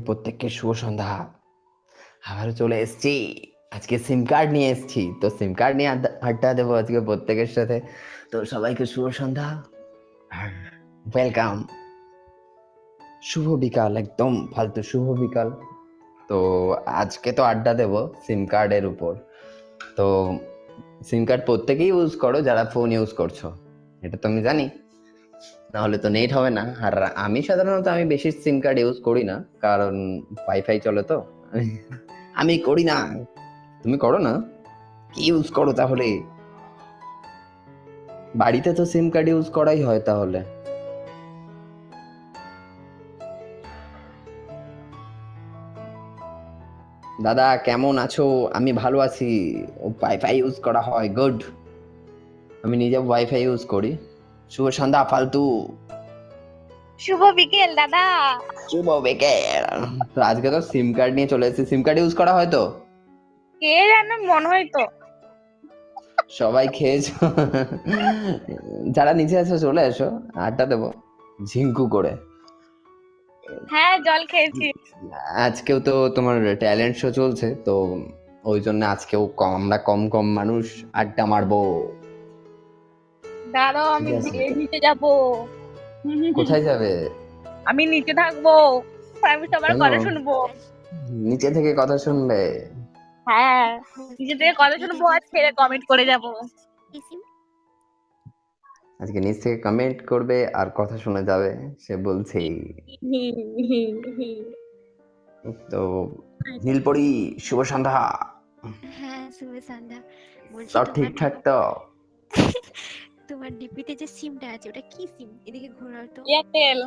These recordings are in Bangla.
প্রত্যেককে শুভ সন্ধ্যা। আবারও চলে এসেছি। আজকে সিম কার্ড নিয়ে এসেছি, তো সিম কার্ড নিয়ে আড্ডা দেবো আজকে প্রত্যেকের সাথে। তো সবাইকে শুভ সন্ধ্যা আর ওয়েলকাম। শুভ বিকাল, একদম ফালতু শুভ বিকাল। তো আজকে তো আড্ডা দেবো সিম কার্ডের উপর। তো সিম কার্ড প্রত্যেকেই ইউজ করো যারা ফোন ইউজ করছো, এটা তো আমি জানি, নাহলে তো নেট হবে না। আর আমি সাধারণত বেশি সিম কার্ড ইউজ করি না, কারণ ওয়াইফাই চলে তো। আমি করি না, তুমি করো না? কি ইউজ করো তাহলে? বাড়িতে তো সিম কার্ড ইউজ করাই হয় তাহলে। দাদা কেমন আছো? আমি ভালো আছি। ওয়াইফাই ইউজ করা হয়, গুড। আমি নিজে ওয়াইফাই ইউজ করি। শুভ সন্ধ্যা ফালতু। শুভ বিকেল দাদা। শুভ বিকেল। তো আজকে তো সিম কার্ড নিয়ে চলে এসেছি। সিম কার্ড ইউজ করা হয় তো? কে জানে, মনে হয় তো। সবাই খেয়েছো? যারা নিচে আছো চলে এসো, আড্ডা দেবো ঝিঙ্কু করে। হ্যাঁ, জল খেয়েছি। আজকেও তো তোমার ট্যালেন্ট শো চলছে, তো ওই জন্য আজকেও আমরা কম কম মানুষ আড্ডা মারবো। দাঁড়াও, আমি ঠিক আছে। নিচে যাব। কোথায় যাবে? আমি নিচে থাকবো, আমি সবার কেন? কথা শুনবো। নিচে থেকে কথা শুনবে? হ্যাঁ, নিচে থেকে কথা শুনবো আর ছেড়ে কমেন্ট করে যাব। আজকে নিচ থেকে কমেন্ট করবে আর কথা শোনা যাবে, সে বলছেই। তো নীলপরি, শুভ সন্ধ্যা। হ্যাঁ, শুভ সন্ধ্যা। বলছি সব তোমার ঠিকঠাক তো? তোমার ডিপিতে যে সিমটা আছে ওটা কি সিম? এদিকে ঘোরাও তো। এয়ারটেল।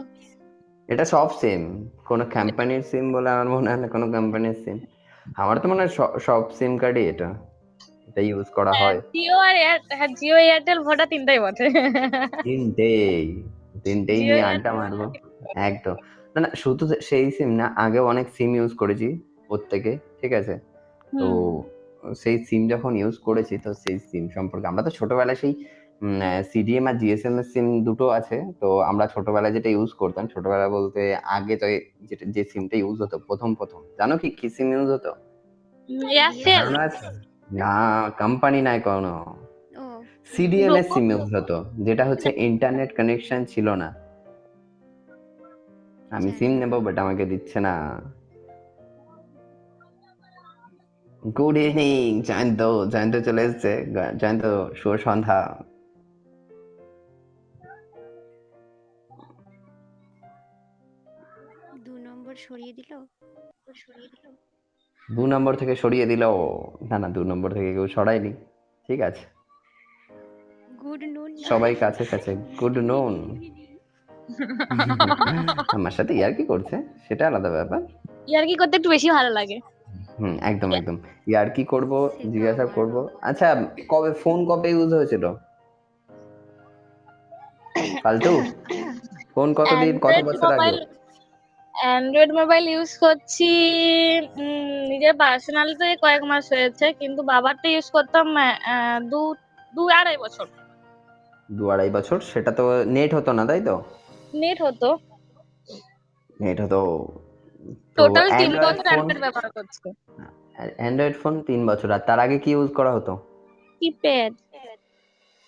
এটা সব সিম, কোনো কোম্পানির সিম বলে আমার মনে হয় না কোনো কোম্পানির সিম। আমার তো মনে হয় সব সিম কার্ডই এটা ইউজ করা হয়। জিও আর জিও এয়ারটেল ভোডা তিনটাই বটে। তিনটেই জিও নিয়ে আড্ডা এয়ারটেল মারবো একদম। না না, শুধু সেই সিম না, আগে অনেক সিম ইউজ করেছি প্রত্যেকে, ঠিক আছে। তো সেই সিম যখন ইউজ করেছি, তো সেই সিম সম্পর্কে আমরা তো ছোটবেলায় সেই সিডিএম আর জিএসএম এর সিম দুটো আছে। তো আমরা ছোটবেলায় যেটা ইউজ করতাম, ছোটবেলা বলতে আগে তো যে সিমটা ইউজ হতো প্রথম প্রথম, জানো কি কি সিম ইউজ হতো? এয়ারটেল। ধারণা আছে? না, কোম্পানি নাই কোনো। ও, সিডিএম এর সিম ইউজ হতো, যেটা হচ্ছে ইন্টারনেট কানেকশন ছিল না। আমি সিম জানি না। নেবো, বাট আমাকে দিচ্ছে না। Good evening Jayanta. জয়ন্ত চলে এসছে। জয়ন্ত, শুভ সন্ধ্যা। 2 নম্বর সরিয়ে দিল। 2 নম্বর থেকে সরিয়ে দিল? না না, 2 নম্বর থেকে কেউ সরায়নি। ঠিক আছে, গুড নুন সবাই নয়। কাছে কাছে। গুড নুন। আমার সাথে ইয়ার্কি করছে, সেটা আলাদা ব্যাপার। ইয়ার্কি করতে একটু বেশি ভালো লাগে। একদম একদম। ইয়ার্কি করব, সে তো জিজ্ঞাসা আমারও। করব। আচ্ছা, কবে ইউজ হয়েছিল ফালতু? ফোন কত বছর আগে? অ্যান্ড্রয়েড মোবাইল ইউজ করছি নিজের পার্সোনালিতে কয়েক মাস হয়েছে, কিন্তু বাবারটা ইউজ করতাম দু দু আড়াই বছর। 2-2.5 বছর? সেটা তো নেট হতো না, তাই তো? নেট হতো। নেট হতো। তো টোটাল 3 অ্যান্ড্রয়েড বছর ফোন, অ্যান্ড্রয়েড ব্যবহার করছি। 3 বছর। আর তার আগে কি ইউজ করা হতো? কিপ্যাড।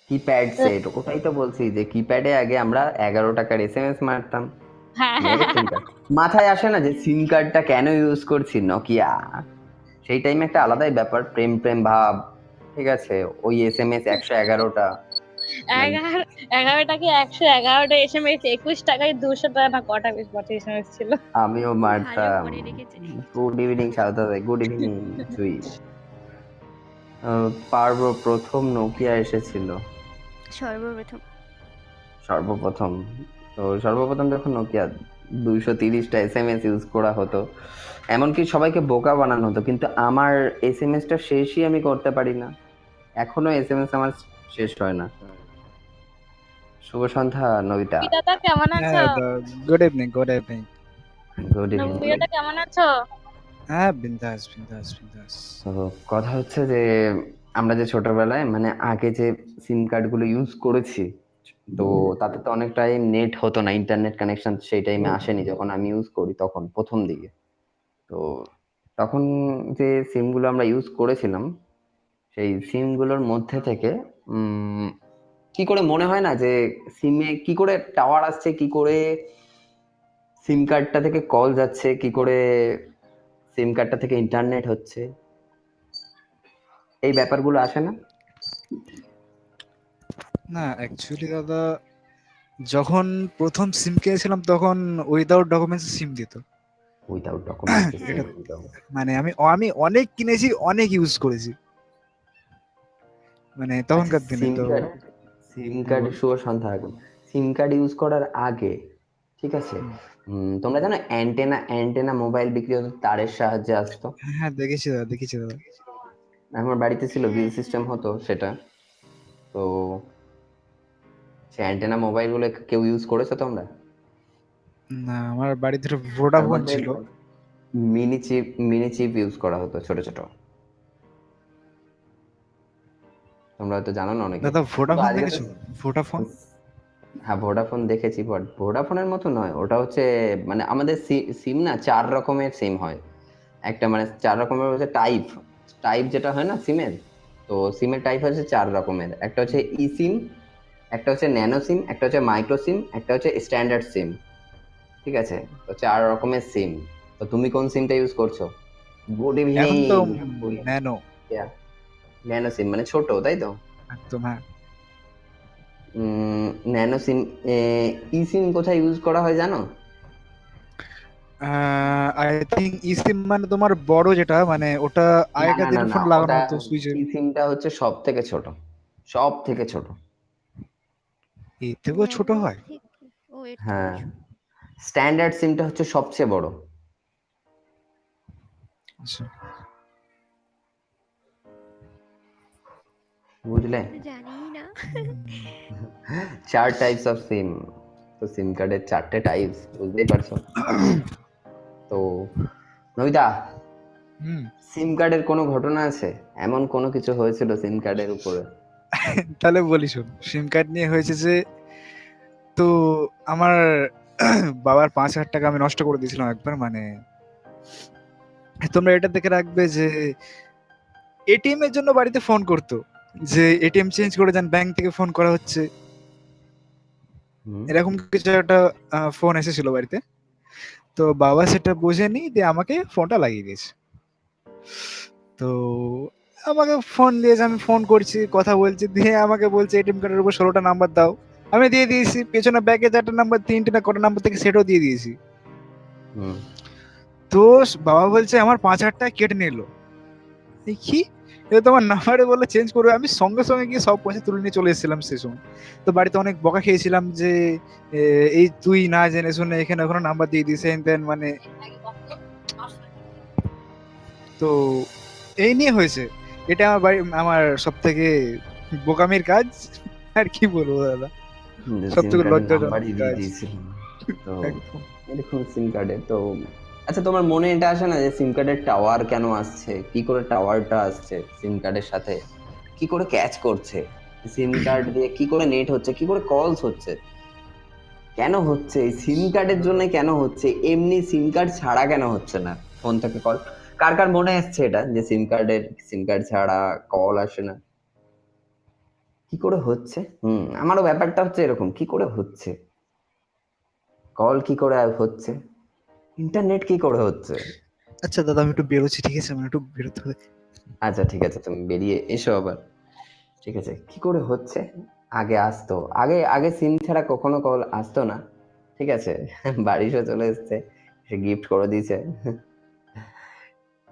কিপ্যাড সেট, ওটাই তো বলছি যে কিপ্যাডে আগে আমরা 11 টাকার এসএমএস মারতাম। হ্যাঁ, মেরে সিম কার্ড মাথায় আসে না যে সিম কার্ডটা কেন ইউজ করছি, নকিয়া। সেই টাইমে একটা আলাদাই ব্যাপার, প্রেম প্রেম ভাব। ঠিক আছে, ওই এসএমএস 111টা। 11টাকে 111টা এসএমএস, 21 টাকায় 200 টাকা না কটা বেশ বটে এসএমএস ছিল। আমিও ভালো মারতাম। মনে রেখেছে। গুড ইভিনিং সাউথ, গুড ইভিনিং জুই। পারবো, প্রথম নোকিয়া এসেছিল সর্বপ্রথম। সর্বপ্রথম। তো সর্বপ্রথম যখন নোকিয়া 230টা এসএমএস ইউজ করা হতো, এমনকি সবাইকে বোকা বানানো হতো, কিন্তু আমার এসএমএসটা শেষই আমি করতে পারি না। এখনো এসএমএস আমার শেষ হয় না। শুভ সন্ধ্যা নবিতা। দাদা কেমন আছো? Good evening, good evening. Good evening. Nabita কেমন আছো? হ্যাঁ, বিন্দাস বিন্দাস বিন্দাস। তো কথা হচ্ছে যে আমরা যে ছোটবেলায়, মানে আগে যে সিম কার্ডগুলো ইউজ করেছি তো তাতে তো অনেক টাইম নেট হতো না, ইন্টারনেট কানেকশন সেই টাইমে আসেনি যখন আমি ইউজ করি, তখন প্রথম দিকে। তো তখন যে সিমগুলো আমরা ইউজ করেছিলাম, সেই সিমগুলোর মধ্যে থেকে কি করে মনে হয় না যে সিমে কি করে টাওয়ার আসছে, কি করে সিম কার্ডটা থেকে কল যাচ্ছে, কি করে সিম কার্ডটা থেকে ইন্টারনেট হচ্ছে, এই ব্যাপারগুলো আসে না? না অ্যাকচুয়ালি দাদা, যখন প্রথম সিম কিনেছিলাম তখন উইদাউট ডকুমেন্টস সিম দিত। উইদাউট ডকুমেন্টস হ্যাঁ। মানে আমি আমি অনেক কিনেছি, অনেক ইউজ করেছি মানে তখনকার দিনে। তো সিম কার্ড শুভ সন্ধ্যা আগে সিম কার্ড ইউজ করার আগে, ঠিক আছে, তোমরা জানো অ্যান্টেনা অ্যান্টেনা মোবাইল বিক্রি হতো, তারের সাহায্যে আসতো। হ্যাঁ হ্যাঁ, দেখেছি দাদা, দেখেছি দাদা। আমার বাড়িতে ছিল, হ্যাঁ, বিল হ্যাঁ। সিস্টেম হতো সেটা। তো সে অ্যান্টেনা মোবাইল গুলো কেউ ইউজ করেছো তোমরা? না, আমার বাড়িতে তার ভোডাফোন মধ্যে ছিল। মিনি চিপ ইউজ করা হতো, ছোট ছোট। তোমরা হয়তো জানো না অনেকে। দাদা কিন্তু ভোডাফোন আজকে তো দেখেছো? ভোডাফোন। হ্যাঁ, ভোডাফোন দেখেছি, বাট ভোডাফোনের মতো নয় ওটা। হচ্ছে মানে আমাদের সিম না 4 রকমের সিম হয়। একটা মানে 4 রকমের হচ্ছে টাইপ টাইপ যেটা হয় না সিমের। তো সিমের টাইপ হচ্ছে 4 রকমের। একটা হচ্ছে ই সিম, একটা হচ্ছে ন্যানো সিম, একটা হচ্ছে মাইক্রো সিম, একটা হচ্ছে স্ট্যান্ডার্ড সিম। ঠিক আছে, তো 4 রকমের সিম। তো তুমি কোন সিমটা ইউজ করছো? গুড এখন ইভিনিং। তো ন্যানো। ন্যানো সিম মানে ছোট, তাই তো? একদম হ্যাঁ। ন্যানো সিম। ই সিম কোথায় ইউজ করা হয় জানো? আই থিঙ্ক ই সিম মানে তোমার বড় যেটা, মানে ওটা না আগেকার না না দিনে না, ফোন লাগানো ওটা হতো সুইচে। ই সিমটা হচ্ছে সব থেকে ছোট, সব থেকে ছোট। এর থেকেও ছোট ন্যানো হয়? থেকে? ও, এর থেকেও হ্যাঁ, ছোট। স্ট্যান্ডার্ড সিমটা হচ্ছে সবচেয়ে বড়, আচ্ছা। বুঝলে? জানিই না। 4 টাইপস অফ সিম। তো সিম কার্ডের 4টে টাইপস, বুঝতেই পারছো। তো নবিতা, হুম। সিম কার্ডের কোনো ঘটনা আছে? এমন কোনো কিছু হয়েছিল সিম কার্ডের উপরে? তাহলে বলি শোন, সিম কার্ড নিয়ে হয়েছে যে, তো আমার বাবার 5,000 টাকা আমি নষ্ট করে দিয়েছিলাম একবার। মানে তোমরা এটা দেখে রাখবে যে এটিএম এর জন্য বাড়িতে ফোন করতো, যে এটিএম চেঞ্জ করে যান, ব্যাংক থেকে ফোন করা হচ্ছে, হুম, এরকম কিছু একটা ফোন এসেছিল বাড়িতে। তো বাবা সেটা বোঝেনি, দিয়ে আমাকে ফোনটা লাগিয়ে দিয়েছে। তো আমাকে ফোন দিয়েছে, আমি ফোন করছি, কথা বলছি, দিয়ে আমাকে বলছে এটিএম কার্ডের উপর 16টা নাম্বার দাও। আমি দিয়ে দিয়েছি, পেছনে ব্যাগে 4টা নাম্বার, 3টে না কটা নাম্বার থেকে সেটাও দিয়ে দিয়েছি। হুম, তো বাবা বলছে আমার 5,000 টাকা কেটে নিল। এই কি, এটা তো আমার নাম্বারে বলে চেঞ্জ করবে। আমি সঙ্গে সঙ্গে গিয়ে সব পয়সা তুলে নিয়ে চলে এসেছিলাম সে সময়। তো বাড়িতে অনেক বকা খেয়েছিলাম যে এই তুই না জেনে শুনে এখানে ওখানে নাম্বার দিয়ে দিস, এন দেন মানে। তো এই নিয়ে হয়েছে। এটা আমার বাড়ি, আমার সব থেকে বোকামির কাজ। আর কি বলবো দাদা, সব সিম থেকে কার্ডের লজ্জাজনক নাম্বারই দিয়ে কাজ। দিয়েছিলাম। তো একদম। এরকম সিম কার্ডে তো, আচ্ছা তোমার মনে এটা আসে না যে সিম কার্ডের টাওয়ার কেন আসছে, কি করে টাওয়ারটা আসছে সিম কার্ডের সাথে, কি করে ক্যাচ করছে, সিম কার্ড দিয়ে কি করে নেট হচ্ছে, কি করে কলস হচ্ছে, কেন হচ্ছে এই সিম কার্ডের জন্য, কেন হচ্ছে, এমনি সিম কার্ড ছাড়া কেন হচ্ছে না ফোন থেকে কল? কার কার মনে আসছে এটা যে সিম কার্ড ছাড়া কল আসে না, কি করে হচ্ছে? আমারও ব্যাপারটা হচ্ছে এরকম, কি করে হচ্ছে, কল কি করে হচ্ছে, ইন্টারনেট কি করে হচ্ছে। আচ্ছা দাদা, আমি একটু বেরোচ্ছি, ঠিক আছে? আমার একটু বেরোতে হবে। আচ্ছা ঠিক আছে, তুমি বেরিয়ে এসো আবার। ঠিক আছে, কি করে হচ্ছে? আগে আসতো, আগে আগে সিম ছাড়া কখনো কল আসতো না। ঠিক আছে, বারিশও চলে এসছে, সে গিফট করে দিয়েছে।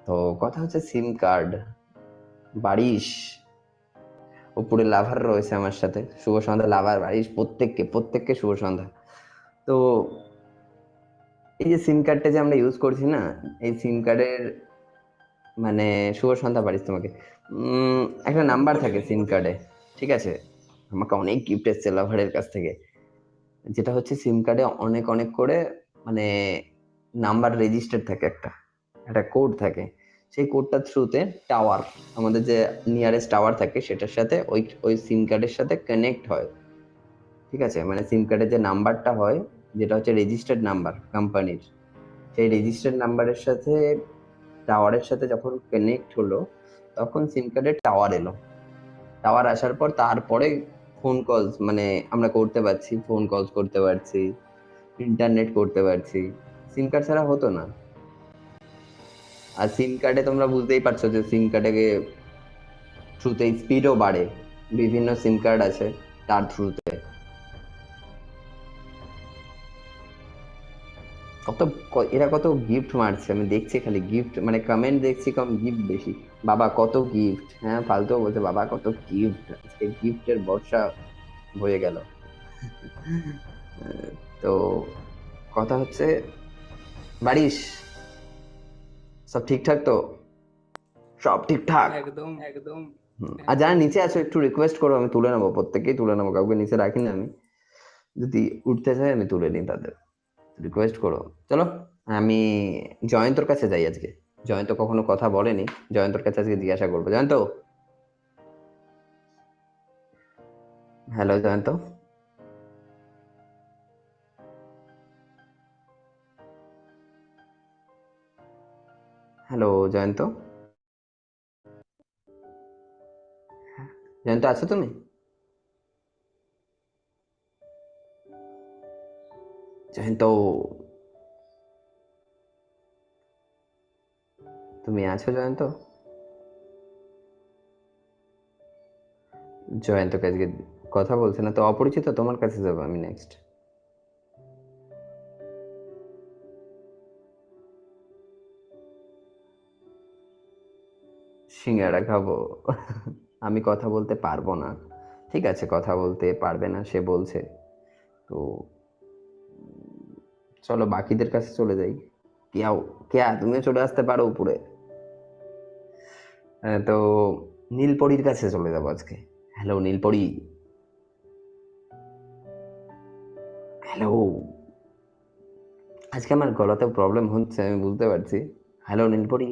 তো কথা হচ্ছে সিম কার্ড, বারিশ, উপরে লাভার রয়েছে আমার সাথে, শুভ সন্ধ্যা লাভার, বারিশ, প্রত্যেককে শুভ সন্ধ্যা। তো এই যে সিম কার্ডটা যে আমরা ইউজ করছি না, এই সিম কার্ডের মানে শুভ সন্ধ্যা বারিশ তোমাকে, একটা নাম্বার থাকে সিম কার্ডে, ঠিক আছে? আমাকে অনেক গিফট এসছে লাভারের কাছ থেকে, যেটা হচ্ছে সিম কার্ডে অনেক অনেক করে মানে নাম্বার রেজিস্টার থাকে, একটা একটা কোড থাকে। সেই কোডটার থ্রুতে টাওয়ার, আমাদের যে নিয়ারেস্ট টাওয়ার থাকে সেটার সাথে ওই ওই সিম কার্ডের সাথে কানেক্ট হয়। ঠিক ঠিক আছে, মানে সিম কার্ডের যে নাম্বারটা হয়, যেটা হচ্ছে রেজিস্টার্ড নাম্বার কোম্পানির, সেই রেজিস্টার্ড নাম্বারের সাথে টাওয়ারের সাথে যখন কানেক্ট হলো, তখন সিম কার্ডের টাওয়ার এলো। টাওয়ার আসার পর তারপরে ফোন কলস মানে আমরা করতে পারছি, ফোন কলস করতে পারছি, ইন্টারনেট করতে পারছি। সিম কার্ড ছাড়া হতো না। আর সিম কার্ডে তোমরা বুঝতেই পারছো যে সিম কার্ডে থ্রুতে স্পিডও বাড়ে, বিভিন্ন সিম কার্ড আছে তার থ্রুতে। এরা কত গিফট মারছে, আমি দেখছি খালি গিফট, মানে কমেন্ট দেখছি কম, গিফট বেশি। বাবা কত গিফট, হ্যাঁ ফালতু বলছে বাবা কত গিফট, আজকে গিফটের বর্ষা হয়ে গেল। তো কথা হচ্ছে, বাড়িস সব ঠিকঠাক তো? সব ঠিকঠাক? একদম একদম। আর যারা নিচে আছো একটু রিকোয়েস্ট করো, আমি তুলে নেবো, প্রত্যেককেই তুলে নেবো, কাউকে নিচে রাখি না আমি। যদি উঠতে চাই আমি তুলে নিই তাদের, রিকোয়েস্ট করো। চলো আমি জয়ন্তর কাছে যাই আজকে। জয়ন্ত কখনো কথা বলেনি, জয়ন্তর কাছে আজকে জিজ্ঞাসা করবো। জয়ন্ত, হ্যালো জয়ন্ত। হ্যালো জয়ন্ত, জয়ন্ত আছো তুমি? জয়ন্ত, তুমি আছো জয়ন্ত? জয়ন্তকে আজকে কথা বলছে না তো, অপরিচিত, তোমার কাছে যাবো আমি নেক্সট। সিঙ্গাড়া খাবো? আমি কথা বলতে পারবো না। ঠিক আছে, কথা বলতে পারবে না সে বলছে, তো চলো বাকিদের কাছে চলে যাই। কেয়াও, কেয়া তুমিও চলে আসতে পারো উপরে। তো নীলপরির কাছে চলে যাবো আজকে। হ্যালো নীলপরি। হ্যালো, আজকে আমার গলাতে প্রবলেম হচ্ছে আমি বুঝতে পারছি। হ্যালো নীলপরি,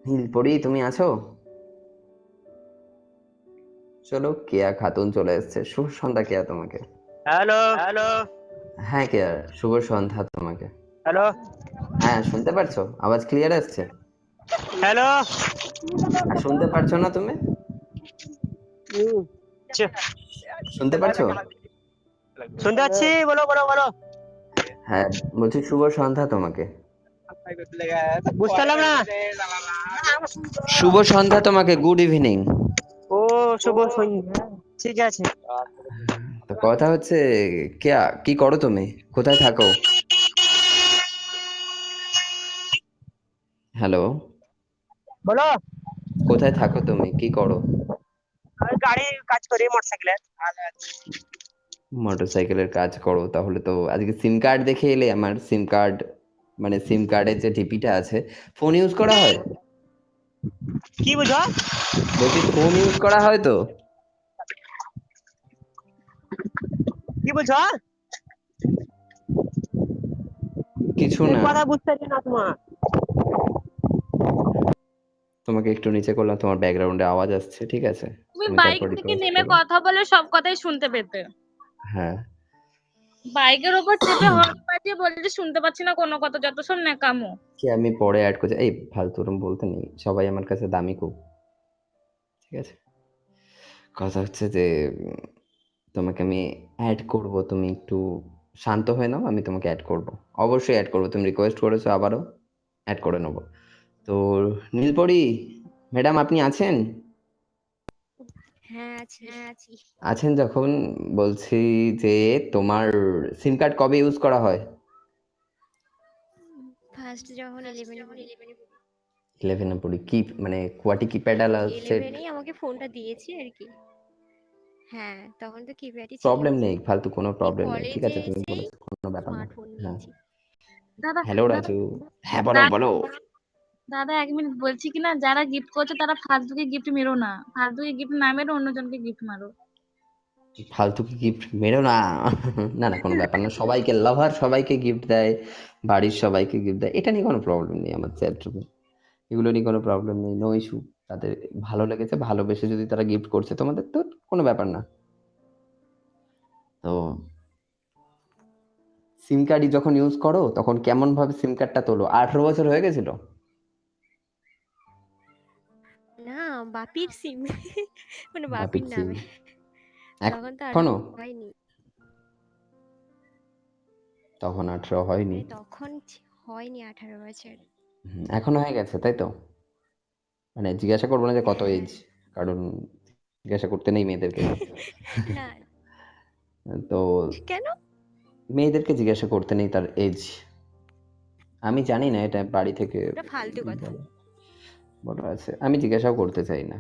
নীলপরি তুমি আছো? চলো কেয়া খাতুন চলে এসছে। শুভ সন্ধ্যা কেয়া তোমাকে। হ্যালো হ্যালো হ্যাঁ কেয়া, শুভ সন্ধ্যা তোমাকে। হ্যালো হ্যাঁ শুনতে পারছো? আওয়াজ ক্লিয়ার আসছে? হ্যালো। আর শুনতে পারছো না তুমি? শুনতে পারছো? শুনতে পাচ্ছি, বলো বলো বলো। হ্যাঁ বলছি শুভ সন্ধ্যা তোমাকে। বুঝতে পারলাম না। শুভ সন্ধ্যা তোমাকে, গুড ইভিনিং। ও শুভ সন্ধ্যা, ঠিক আছে। তো কথা হচ্ছে, কেয়া কি করো তুমি, কোথায় থাকো? হ্যালো, বলো। কোথায় থাকো তুমি, কি করো? আমি গাড়ি কাজ করি, মোটরসাইকেলের। মোটরসাইকেলের কাজ করো, তাহলে তো আজকে সিম কার্ড দেখে এলে। আমার সিম কার্ড, মানে সিম কার্ডের যে টিপিটা আছে, ফোন ইউজ করা হয়? কি বুঝো? বলছি ফোন ইউজ করা হয় তো? কি বুঝো? কিছু না, কথা বুঝতে পারছি না তোমার। তোমাকে একটু নিচে করলাম, তোমার ব্যাকগ্রাউন্ডে আওয়াজ আসছে, ঠিক আছে? তুমি তুমি বাইক তারপর থেকে রিকোয়েস্ট নেমে করো। কথা বলে সব কথাই শুনতে পেতে। হ্যাঁ, বাইকের ওপর চেপে হর্ন বাজিয়ে বলছে শুনতে পাচ্ছি না কোনো কথা, যত সব ন্যাকামো। কি আমি পরে অ্যাড করছি? এই ফালতু ওরম বলতে নেই, সবাই আমার কাছে দামি খুব, ঠিক আছে? কথা হচ্ছে যে তোমাকে আমি অ্যাড করব, তুমি একটু শান্ত হয়ে নাও, আমি তোমাকে অ্যাড করব, অবশ্যই অ্যাড করব। তুমি রিকোয়েস্ট করেছো, আবারও অ্যাড করে নেব। তো নীলপরি ম্যাডাম আপনি আছেন? হ্যাঁ আছি। আছেন যখন, বলছি যে তোমার সিম কার্ড কবে ইউজ করা হয়? ফার্স্ট যখন 11 পড়ি, 11-এ পড়ি, কি মানে কোয়াটি কিপ্যাড আলা সেট? 11এই আমাকে ফোনটা দিয়েছি আর কি। হ্যাঁ তখন তো কিপ্যাডই ছিল। প্রবলেম নেই, ফালতু কোনো প্রবলেম নেই, ঠিক কলেজে আছে? তুমি এসেই বলেছো, কোনো ব্যাপার না। স্মার্টফোন হ্যাঁ, নিয়েছি। দাদা হ্যালো দাদা রাজু। হ্যাঁ বলো দা- বলো। দাদা 1 মিনিট, বলছি কি না, যারা গিফট করছে তারা ফালতুকে গিফট মেরো না, ফালতুকে গিফট না মেরো অন্যজনকে গিফট মারো। ফালতু কি গিফট মেরো না। না না, কোনো ব্যাপার না, সবাইকে লাভার সবাইকে গিফট দেয়, বাড়ির সবাইকে গিফট দেয়, এটা নিয়ে কোনো প্রবলেম নেই আমার চ্যাট রুমে, এগুলো নিয়ে কোনো প্রবলেম নেই, নো ইস্যু। তাদের ভালো লেগেছে, ভালোবেসে যদি তারা গিফট করছে তোমাদের, তো কোনো ব্যাপার না। তো সিম কার্ডই যখন ইউজ করো তখন কেমন ভাবে সিম কার্ডটা তোলো? 18 বছর হয়ে গেছিল? না, বাপির সিম। মানে বাপির বাপির সিম নামে। তখন তো এখনো? হয়নি। তখন 18 হয়নি। মানে তখন হয়নি 18 বছর। এখন হয়ে গেছে তাই তো? মানে জিজ্ঞাসা করবো না যে কত হ্যাঁ। এজ, কারণ জিজ্ঞাসা করতে নেই মেয়েদেরকে। না, তো কেন? মেয়েদেরকে জিজ্ঞাসা করতে নেই তার এজ। আমি জানি না, এটা বাড়ি থেকে ওটা ফালতু কথা। বলা আছে। আমি জিজ্ঞাসাও করতে চাই না।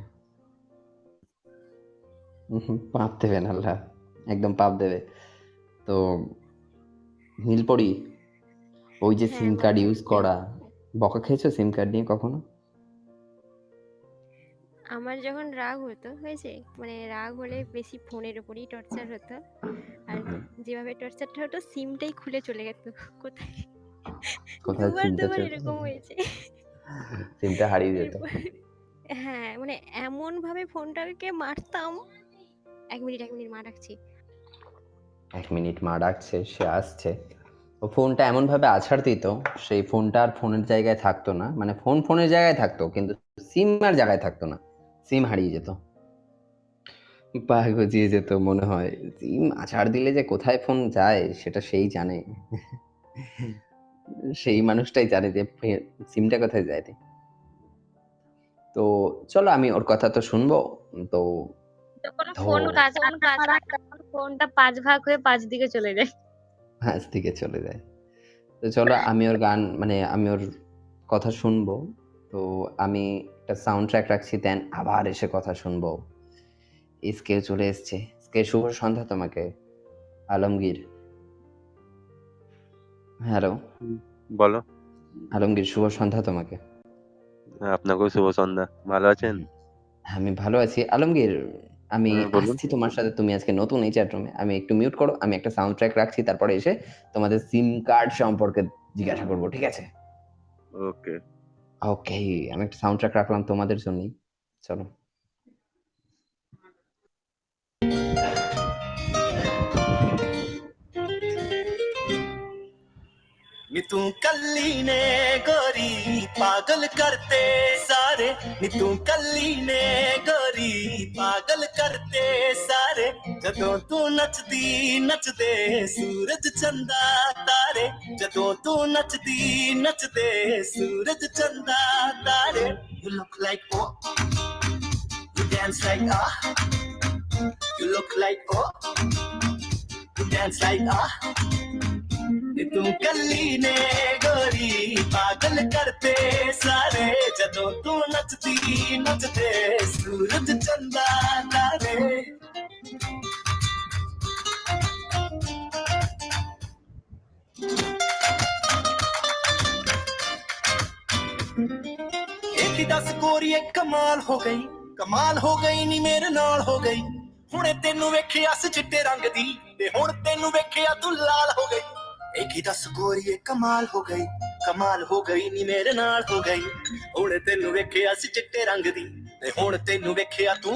পাপ দেবেন আল্লাহ, একদম পাপ দেবে। তো নীলপরি, ওই যে হ্যাঁ, সিম কার্ড বলো। ইউজ করা, বকা খেয়েছো সিম কার্ড নিয়ে কখনো? আমার যখন রাগ হতো, হয়েছে, মানে রাগ হলে বেশি ফোনের উপরই টর্চার হতো। আর যেভাবে টর্চারটা হতো, সিমটাই খুলে চলে যেত কোথায়। কোথায় সিমটা দুবার চলে এরকম হয়েছে। সিমটা হারিয়ে যেত। এরপর হ্যাঁ, মানে এমন ভাবে ফোনটাকে মারতাম। 1 মিনিট মা ডাকছি। 1 মিনিট, মা ডাকছে, সে আসছে। ও ফোনটা এমন ভাবে আছাড় দিত, সেই ফোনটা আর ফোনের জায়গায় থাকতো না। মানে ফোন ফোনের জায়গায় থাকতো, কিন্তু সিম আর জায়গায় থাকতো না, সিম হারিয়ে যেত, পা গজিয়ে যেত। মনে হয় সিম আছাড় দিলে যে কোথায় ফোন যায় সেটা সেই জানে, সেই মানুষটাই জানে যে সিমটা কোথায় যায়। তো চলো, আমি ওর কথা তো শুনবো। তো যখন ফোন কাজ তখন ফোনটা 5 ভাগ হয়ে 5 দিকে চলে যায়। আজ থেকে চলে যায়। তো চলো, আমি ওর গান, মানে আমি ওর কথা শুনবো। তো আমি একটা সাউন্ড ট্র্যাক রাখছি, দেন আবার এসে কথা শুনবো। এসকে চলে এসছে। এসকে, শুভ সন্ধ্যা তোমাকে। আলমগীর, হ্যালো। বলো। আলমগীর, শুভ সন্ধ্যা তোমাকে। আপনাকেও শুভ সন্ধ্যা। ভালো আছেন? আমি ভালো আছি আলমগীর। আমি বলুন। আসছি তোমার সাথে, তুমি আজকে নতুন এই চ্যাট রুমে। আমি একটু মিউট করো, আমি একটা সাউন্ড ট্র্যাক রাখছি, তারপরে এসে তোমাদের সিম কার্ড সম্পর্কে জিজ্ঞাসা করবো, ঠিক আছে? ওকে। ওকে, আমি একটা সাউন্ড ট্র্যাক রাখলাম তোমাদের জন্যই। চলো। नी तू कल्ली ने गोरी पागल करते सारे, नी तू कल्ली ने गोरी पागल करते सारे। जदों तू नचदी नचदे सूरज चंदा तारे, जदों तू नचदी नचदे सूरज चंदा तारे। You look like oh, you dance like ah, you look like oh, you dance like ah। तू कल्ली ने गोरी पागल करते सारे, जदों तू नचदी नचदे सूरज चंदा तारे। एक ही 10 गोरी एक कमाल हो गई नी मेरे नाल हो गई। हुणे तेनू वेखिया सी चिट्टे रंग दी, ते हुण तेनू वेखिया तू लाल हो गई। एक ही 10 गोरी कमाल हो गई नी मेरे नाल हो गई। हुण तेनू वेखिया सी चिट्टे रंग दी, ते हुण तेनू वेखिया तू।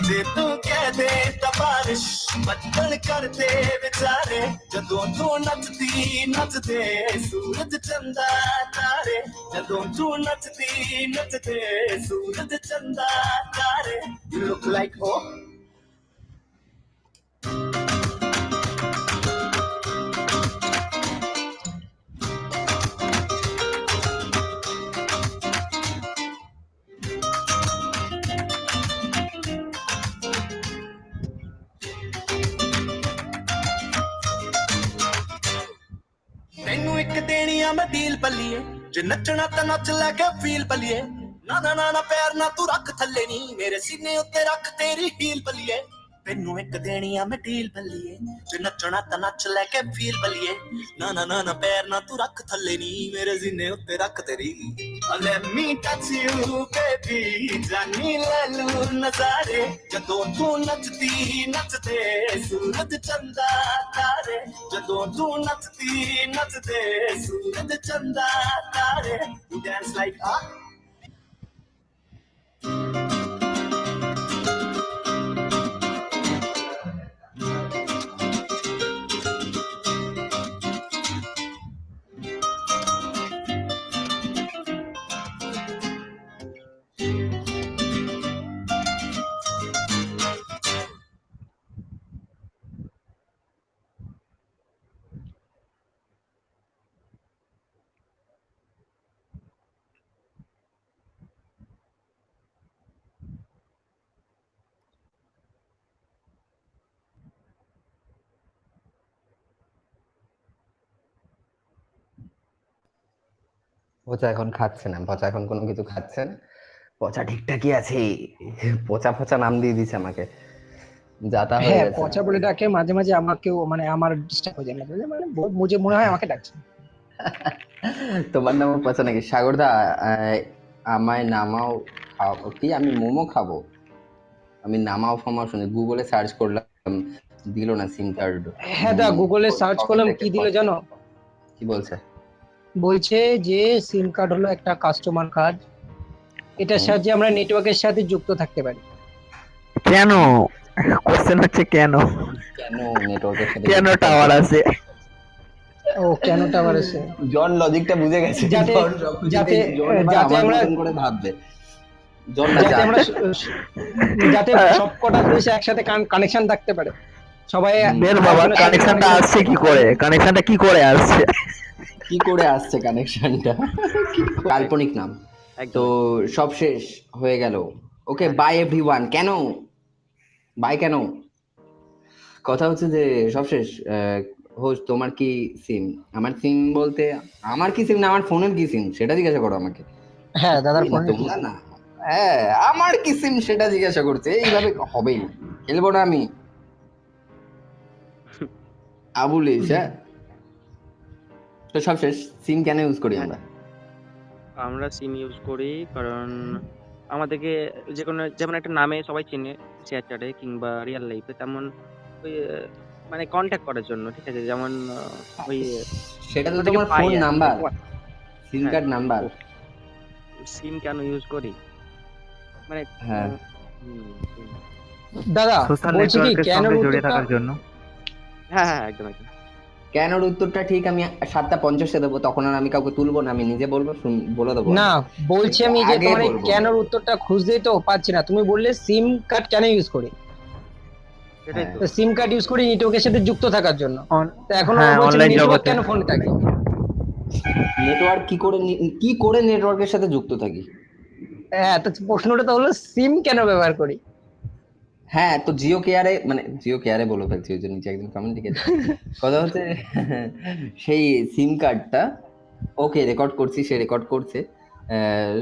जे तू कह दे तां बारिश बदल कर दे बेचारे, जदों तू नचदी नचदे सूरज चंदा तारे, जदों तू नचदी नचदे सूरज चंदा तारे। You look like oh, तेनू एक देनी आ मैं डील बल्लिए, जे नचना तां नच लैके फील बल्लिए। ना ना ना ना पैर ना तू रख थल्ले नी, मेरे सीने उत्ते रख तेरी हील बल्लिए। तेनू एक देनी आ मैं डील बल्लिए, जे नचना तां नच लैके फील बल्लिए। ना ना ना ना पैर ना तू रख थल्ले नी, मेरे सीने उत्ते रख तेरी। Let me touch you baby, जानी ले लू नजारे, जदों तू नचदी नचदे सूरज चंदा तारे, जदों तू नचदी नचदे सूरज चंदा तारे। You dance like ah, পচা এখন খাচ্ছে না, পচা এখন কোনো কিছু খাচ্ছে না, পচা ঠিকঠাকই আছে। পচা পচা নাম দিয়ে দিছে আমাকে, যাতা হয়ে হ্যাঁ গেছে। পচা বলে ডাকে মাঝে মাঝে, আমাকেও মানে আমার ডিস্টার্ব হয়ে যায় না, মানে মুঝে মনে হয় আমাকে ডাকছে। তোমার নামও পচা নাকি? সাগরদা, আমায় নামাও খাও কি, আমি মোমো খাবো, আমি নামাও ফামাও শুনি, গুগলে সার্চ করলাম, দিল না সিম কার্ড। হ্যাঁ দা, গুগলে সার্চ করলাম, কি দিল জানো? কি বলছে? বলছে যে সিম কার্ড হলো একটা কাস্টমার কার্ড, এটার হুম। সাহায্যে আমরা নেটওয়ার্কের সাথে যুক্ত থাকতে পারি। কেন? কোশ্চেন হচ্ছে কেন? কেন নেটওয়ার্কের সাথে কেন টাওয়ার আছে? ও কেন টাওয়ার আছে? জন লজিকটা বুঝে গেছে, যাতে জন সবকিছুতে যাতে জন এবার যাতে আমার আমরা মতন করে ভাববে, জন না যাতে জান। আমরা যাতে সবকটা দেশ একসাথে কানেকশন থাকতে পারে সবাই। বের বাবা, কানেকশনটা আসছে কি করে? কানেকশনটা কি করে আসছে? কি করে আসছে কানেকশনটা? কাল্পনিক নাম তো সব শেষ হয়ে গেল। ওকে, বাই এভরিওয়ান। কেন বাই কেন? কথা হচ্ছে যে সব শেষ। হোস্ট, তোমার কি সিম? আমার সিম বলতে আমার কি সিম না আমার ফোনের কি সিম সেটা জিজ্ঞাসা করো আমাকে। হ্যাঁ দাদার না, ফোনে তোমরা না। হ্যাঁ, আমার কি সিম সেটা জিজ্ঞাসা করছে, এইভাবে হবেই না, খেলবো না আমি। আবুলিস, হ্যাঁ। তো সব শেষ, সিম কেন ইউজ করি আমরা? আমরা সিম ইউজ করি কারণ আমাদেরকে যে কোনো, যেমন একটা নামে সবাই চেনে শেয়ার চ্যাটে কিংবা রিয়েল লাইফে, তেমন ওই মানে কন্ট্যাক্ট করার জন্য, ঠিক আছে? যেমন ওই সেটা তো ওদেরকে তোমার পাই ফোন আর কি। নাম্বার, হ্যাঁ, সিম কার্ড নাম্বার। সিম কেন ইউজ করি মানে হ্যাঁ। SIM দাদা সোশ্যাল বলছি কি নেটওয়ার্কের কেন সঙ্গে জড়িয়ে উত্তরটা, থাকার জন্য। হ্যাঁ হ্যাঁ একদম একদম। কেনর উত্তরটা ঠিক আমি 7:50 দেবো, তখন আর আমি কাউকে তুলবো না, আমি নিজে বলবো, বলে দেবো। না বলছি আমি যে আগে তোমার এই বলবো। কেনর উত্তরটা খুঁজতেই তো পাচ্ছি না। তুমি বললে সিম কার্ড কেন ইউজ করি, সেটাই তো। তো সিম কার্ড ইউজ করি নেটওয়ার্কের সাথে যুক্ত থাকার জন্য। তো এখন হ্যাঁ, বলছে online নেটওয়ার্ক জগতে। কেন ফোনে থাকে? নেটওয়ার্ক কি করে নেটওয়ার্কের সাথে যুক্ত থাকি? হ্যাঁ তো প্রশ্নটা তো হলো সিম কেন ব্যবহার করি। হ্যাঁ, তো জিও কেয়ারে বলে ফেলছি, ওই যে নিচে একদম কমেন্ট লিখেছে। কথা হচ্ছে সেই সিম কার্ডটা, ওকে রেকর্ড করছি, সে রেকর্ড করছে,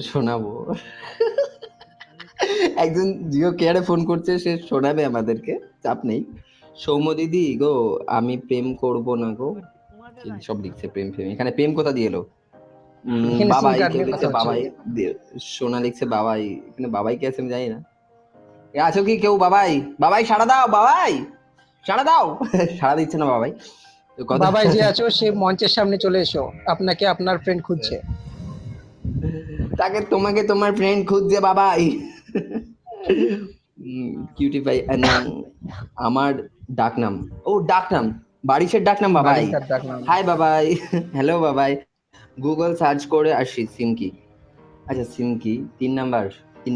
শোনাবো। একজন জিও কেয়ারে ফোন করছে, সে শোনাবে আমাদেরকে, চাপ নেই। সৌম্য দিদি গো, আমি প্রেম করব না গো, সব লিখছে প্রেম ফেম। এখানে প্রেম কোথা দিয়ে এলো? এখানে সিম বাবাই, কার্ড কেউ নিয়ে লিখছে কথা হচ্ছে। বাবাই, সোনা লিখছে বাবাই। এখানে বাবাই কে আছে আমি জানি না। আছো কি কেউ? বাবাই, বাবাই সাড়া দাও, বাবাই সাড়া দাও। সাড়া দিচ্ছে না বাবাই। তো কথা, বাবাই যে আছো সে মঞ্চের সামনে চলে এসো, আপনাকে আপনার ফ্রেন্ড খুঁজছে। তাকে তোমাকে তোমার ফ্রেন্ড খুঁজছে বাবাই। কিউটি ভাই, আমার ডাকনাম, ও ডাকনাম, বারিশের ডাকনাম বাবাই। বাড়ির ডাকনাম। হাই বাবাই, হ্যালো বাবাই। গুগল সার্চ করে আসি সিম কি। আচ্ছা সিম কি 3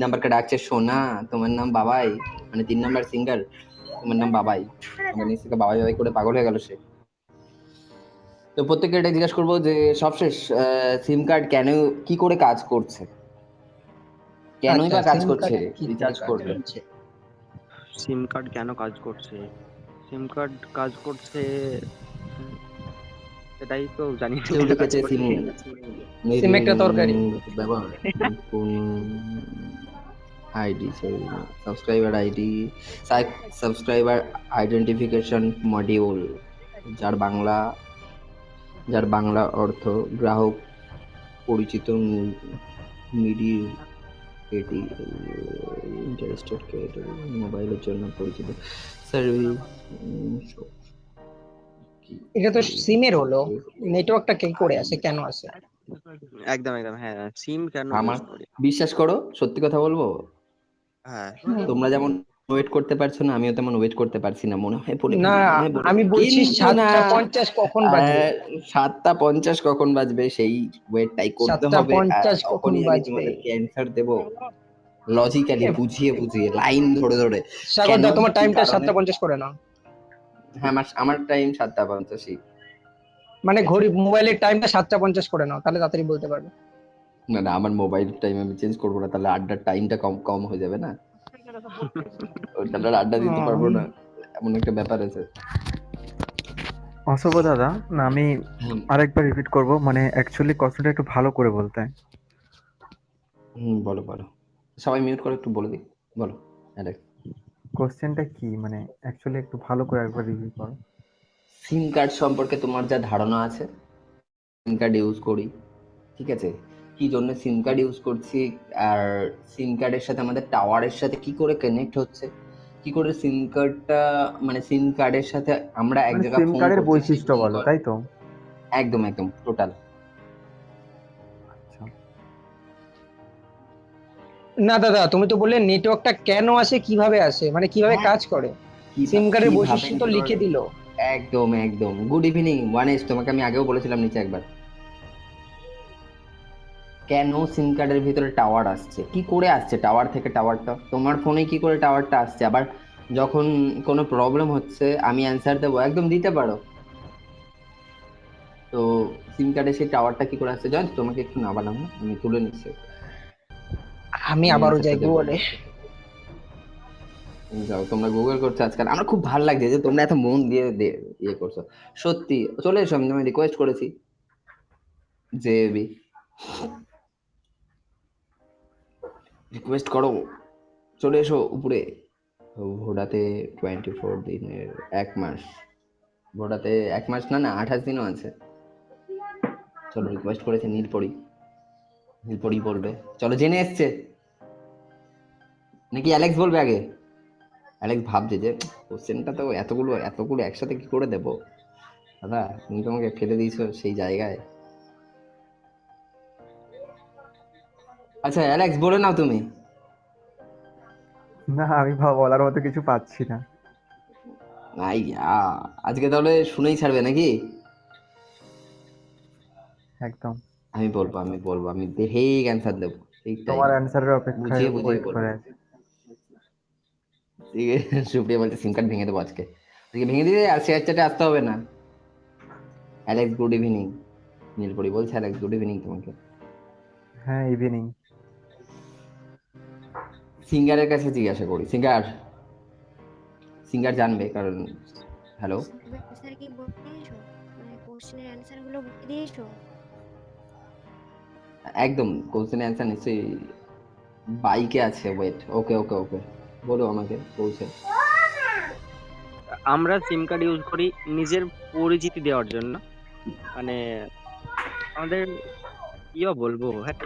নাম্বারকে ডাকছে সোনা, তোমার নাম বাবাই, মানে 3 নাম্বার সিঙ্গার, তোমার নাম বাবাই। আমার নিচ থেকে বাবাই বাবাই করে পাগল হয়ে গেল সে। তো প্রত্যেককে এটা জিজ্ঞাসা করবো যে সবশেষ, সিম কার্ড কেন, কি করে কাজ করছে, কেনই বা কাজ করছে, রিচার্জ করবে। সিম কার্ড কেন কাজ করছে? সিম কার্ড কাজ করছে সেটাই তো জানি না। কেউ কেন কাজ লিখেছে করছে। সিম একটা তরকারি। ব্যবহার কোন ID, sorry subscriber ID, subscriber identification module, যার বাংলা অর্থ গ্রাহক পরিচিত মিডিয়েটি ইন্টারেস্টেড ক্রিয়েটর, মোবাইলের জন্য পরিচিত সার্ভিস। এটা তো সিমের হলো, নেটওয়ার্কটা কি করে আসে, কেন আসে? একদম একদম হ্যাঁ, সিম কেন আমার ইউজ করি? বিশ্বাস করো, সত্যি কথা বলবো, হ্যাঁ তোমরা যেমন ওয়েট করতে পারছো না, আমিও তেমন ওয়েট করতে পারছি না, মনে হয় বলে না ফেলি, মনে হয় বলে আমি ফেলি। বলছি কিন্তু না, 7:50 কখন বাজবে? 7:50 কখন বাজবে সেই ওয়েটটাই করতে হবে, আর 7:50 কখন তখনই আমি বাজবে? তোমাদেরকে অ্যান্সার দেব, লজিক্যালি বুঝিয়ে লাইন ধরে ধরে। সাগর দা কেন, তোমার কি টাইমটা কারণে? 7:50 করে নাও। হ্যাঁ, আমার টাইম 7:50। মানে ঘড়ি মোবাইলের টাইমটা 7:50 করে নাও, তাহলে তাড়াতাড়ি বলতে পারবে। না আমার মোবাইল টাইম আমি চেঞ্জ করবো না, তাহলে আড্ডার টাইমটা কম হয়ে যাবে না, তাহলে আর আড্ডা দিতে পারবো না, এমন একটা ব্যাপার আছে। অশুভ দাদা, না আমি হ্যাঁ, আরেকবার রিপিট করব, মানে অ্যাকচুয়ালি কথাটা একটু ভালো করে বলতে হয়। বলো বলো, সবাই মিউট করে একটু বলে দিই, বলো অ্যালেক্স। কোশ্চেনটা কি, মানে অ্যাকচুয়ালি একটু ভালো করে একবার রিভিউ করো। সিম কার্ড সম্পর্কে তোমার যা ধারণা আছে, সিম কার্ড ইউজ করি, ঠিক আছে, কি জন্য সিম কার্ড ইউজ করছি, আর সিম কার্ডের সাথে আমাদের টাওয়ারের সাথে কি করে কানেক্ট হচ্ছে, কি করে সিম কার্ডটা, মানে সিম কার্ডের সাথে আমরা এক মানে জায়গায় সিম ফোন কার্ডের করছি, সেই বৈশিষ্ট্য ফোন বলো, কল, তাই তো? একদম একদম টোটাল। আচ্ছা, না দাদা, তুমি তো বললে নেটওয়ার্কটা কেন আসে, কিভাবে আসে, মানে কিভাবে হ্যাঁ, কাজ করে। সিম কার্ডের কিভাবে বৈশিষ্ট্য তো লিখে দিল। একদম একদম। গুড ইভিনিং ওয়ানেশ, তোমাকে আমি আগেও বলেছিলাম নিচে একবার, কেন সিম কার্ডের ভিতরে টাওয়ার আসছে, কি করে আসছে টাওয়ার থেকে, টাওয়ারটা তোমার ফোনে কি করে টাওয়ারটা আসছে, আবার যখন কোনো প্রবলেম হচ্ছে আমি অ্যান্সার দেবো, একদম দিতে পারো, তো সিম কার্ডে সেই টাওয়ারটা কি করে আসছে জানো, তোমাকে একটু না বানাবো, আমি তুলে নিচ্ছি, আমি আমি আবারও অ্যান্সারটা যাই দেবো। গুগলে। যাও, তোমরা গুগল করছো আজকাল, আমার খুব ভালো লাগছে যে তোমরা এত মন দিয়ে ইয়ে করছো, সত্যি চলে এসো, আমি তোমায় রিকোয়েস্ট করেছি যে রিকোয়েস্ট করো, চলে এসো উপরে। ভোডাতে 24 দিনের 1 মাস, ভোডাতে 1 মাস না, 28 দিনও আছে। চলো, রিকোয়েস্ট করেছে নীলপরি, নীলপরি বলবে, চলো জেনে এসছে নাকি অ্যালেক্স বলবে আগে। অ্যালেক্স ভাবছে যে কোশ্চেনটা তো এতগুলো একসাথে কি করে দেবো, দাদা তুমি তো আমাকে ফেলে দিয়েছো সেই জায়গায়। আচ্ছা অ্যালেক্স বলে নাও তুমি। না আমি বলার মতো কিছু পাচ্ছি না। আজকে তাহলে শুনেই ছাড়বে নাকি? একদম, আমি বলবো, আমি ঠিক অ্যান্সার দেবো, ঠিক তোমার টাইমে, অ্যান্সারের অপেক্ষায় বুঝিয়ে বুঝিয়ে ওয়েট বলবো। করে আছি। ঠিক আছে, সুপ্রিয়া বলছে সিম কার্ড ভেঙে দেবো আজকে, আজকে ভেঙে দিলে আর শেয়ার চ্যাটে আসতে হবে না। অ্যালেক্স গুড ইভিনিং, নীলপরি বলছে অ্যালেক্স গুড ইভিনিং তোমাকে। হ্যাঁ, ইভিনিং। সিঙ্গারের কাছে জিজ্ঞাসা করি, সিঙ্গার জানবে, কারণ হ্যালো, অ্যান্সার কি বলে দিয়েছো? মানে কোশ্চেনের অ্যান্সার গুলো বলে দিয়েছো? একদম কোশ্চেনের অ্যান্সার নিশ্চয়ই বাইকে আছে, ওয়েট, ওকে ওকে ওকে, বলো আমাকে বলছে। আমরা সিম কার্ড ইউজ করি নিজের পরিচিতি দেওয়ার জন্য, মানে আমাদের ইয়ে বলবো, হ্যাঁ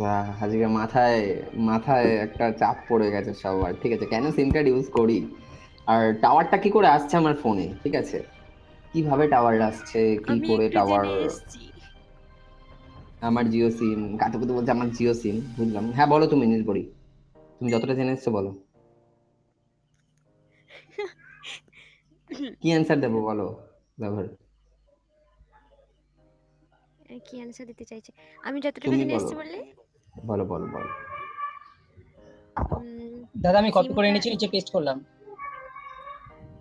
যা আজকে মাথায় মাথায় একটা চাপ পড়ে গেছে সবার, ঠিক আছে, কেন সিম কার্ড ইউজ করি, আর টাওয়ারটা কি করে আসছে আমার ফোনে, ঠিক আছে, কিভাবে টাওয়ার আসছে, কি আমি করে একটু টাওয়ার, জেনে এসেছি। আমার জিও সিম, কাতুকুতু বলছে আমার জিও সিম, বুঝলাম, হ্যাঁ বলো তুমি নীলপরি, তুমি যতটা জেনে এসছো বলো, কি অ্যান্সার দেবো বলো ব্যবহার, কি অ্যান্সার দিতে চাইছে? আমি যতটুকু তুমি জেনে বলো, এসেছি বললে বলো বলো বলো। দাদা আমি কপি সিম করে কার্ড নিচে নিচে পেস্ট করলাম।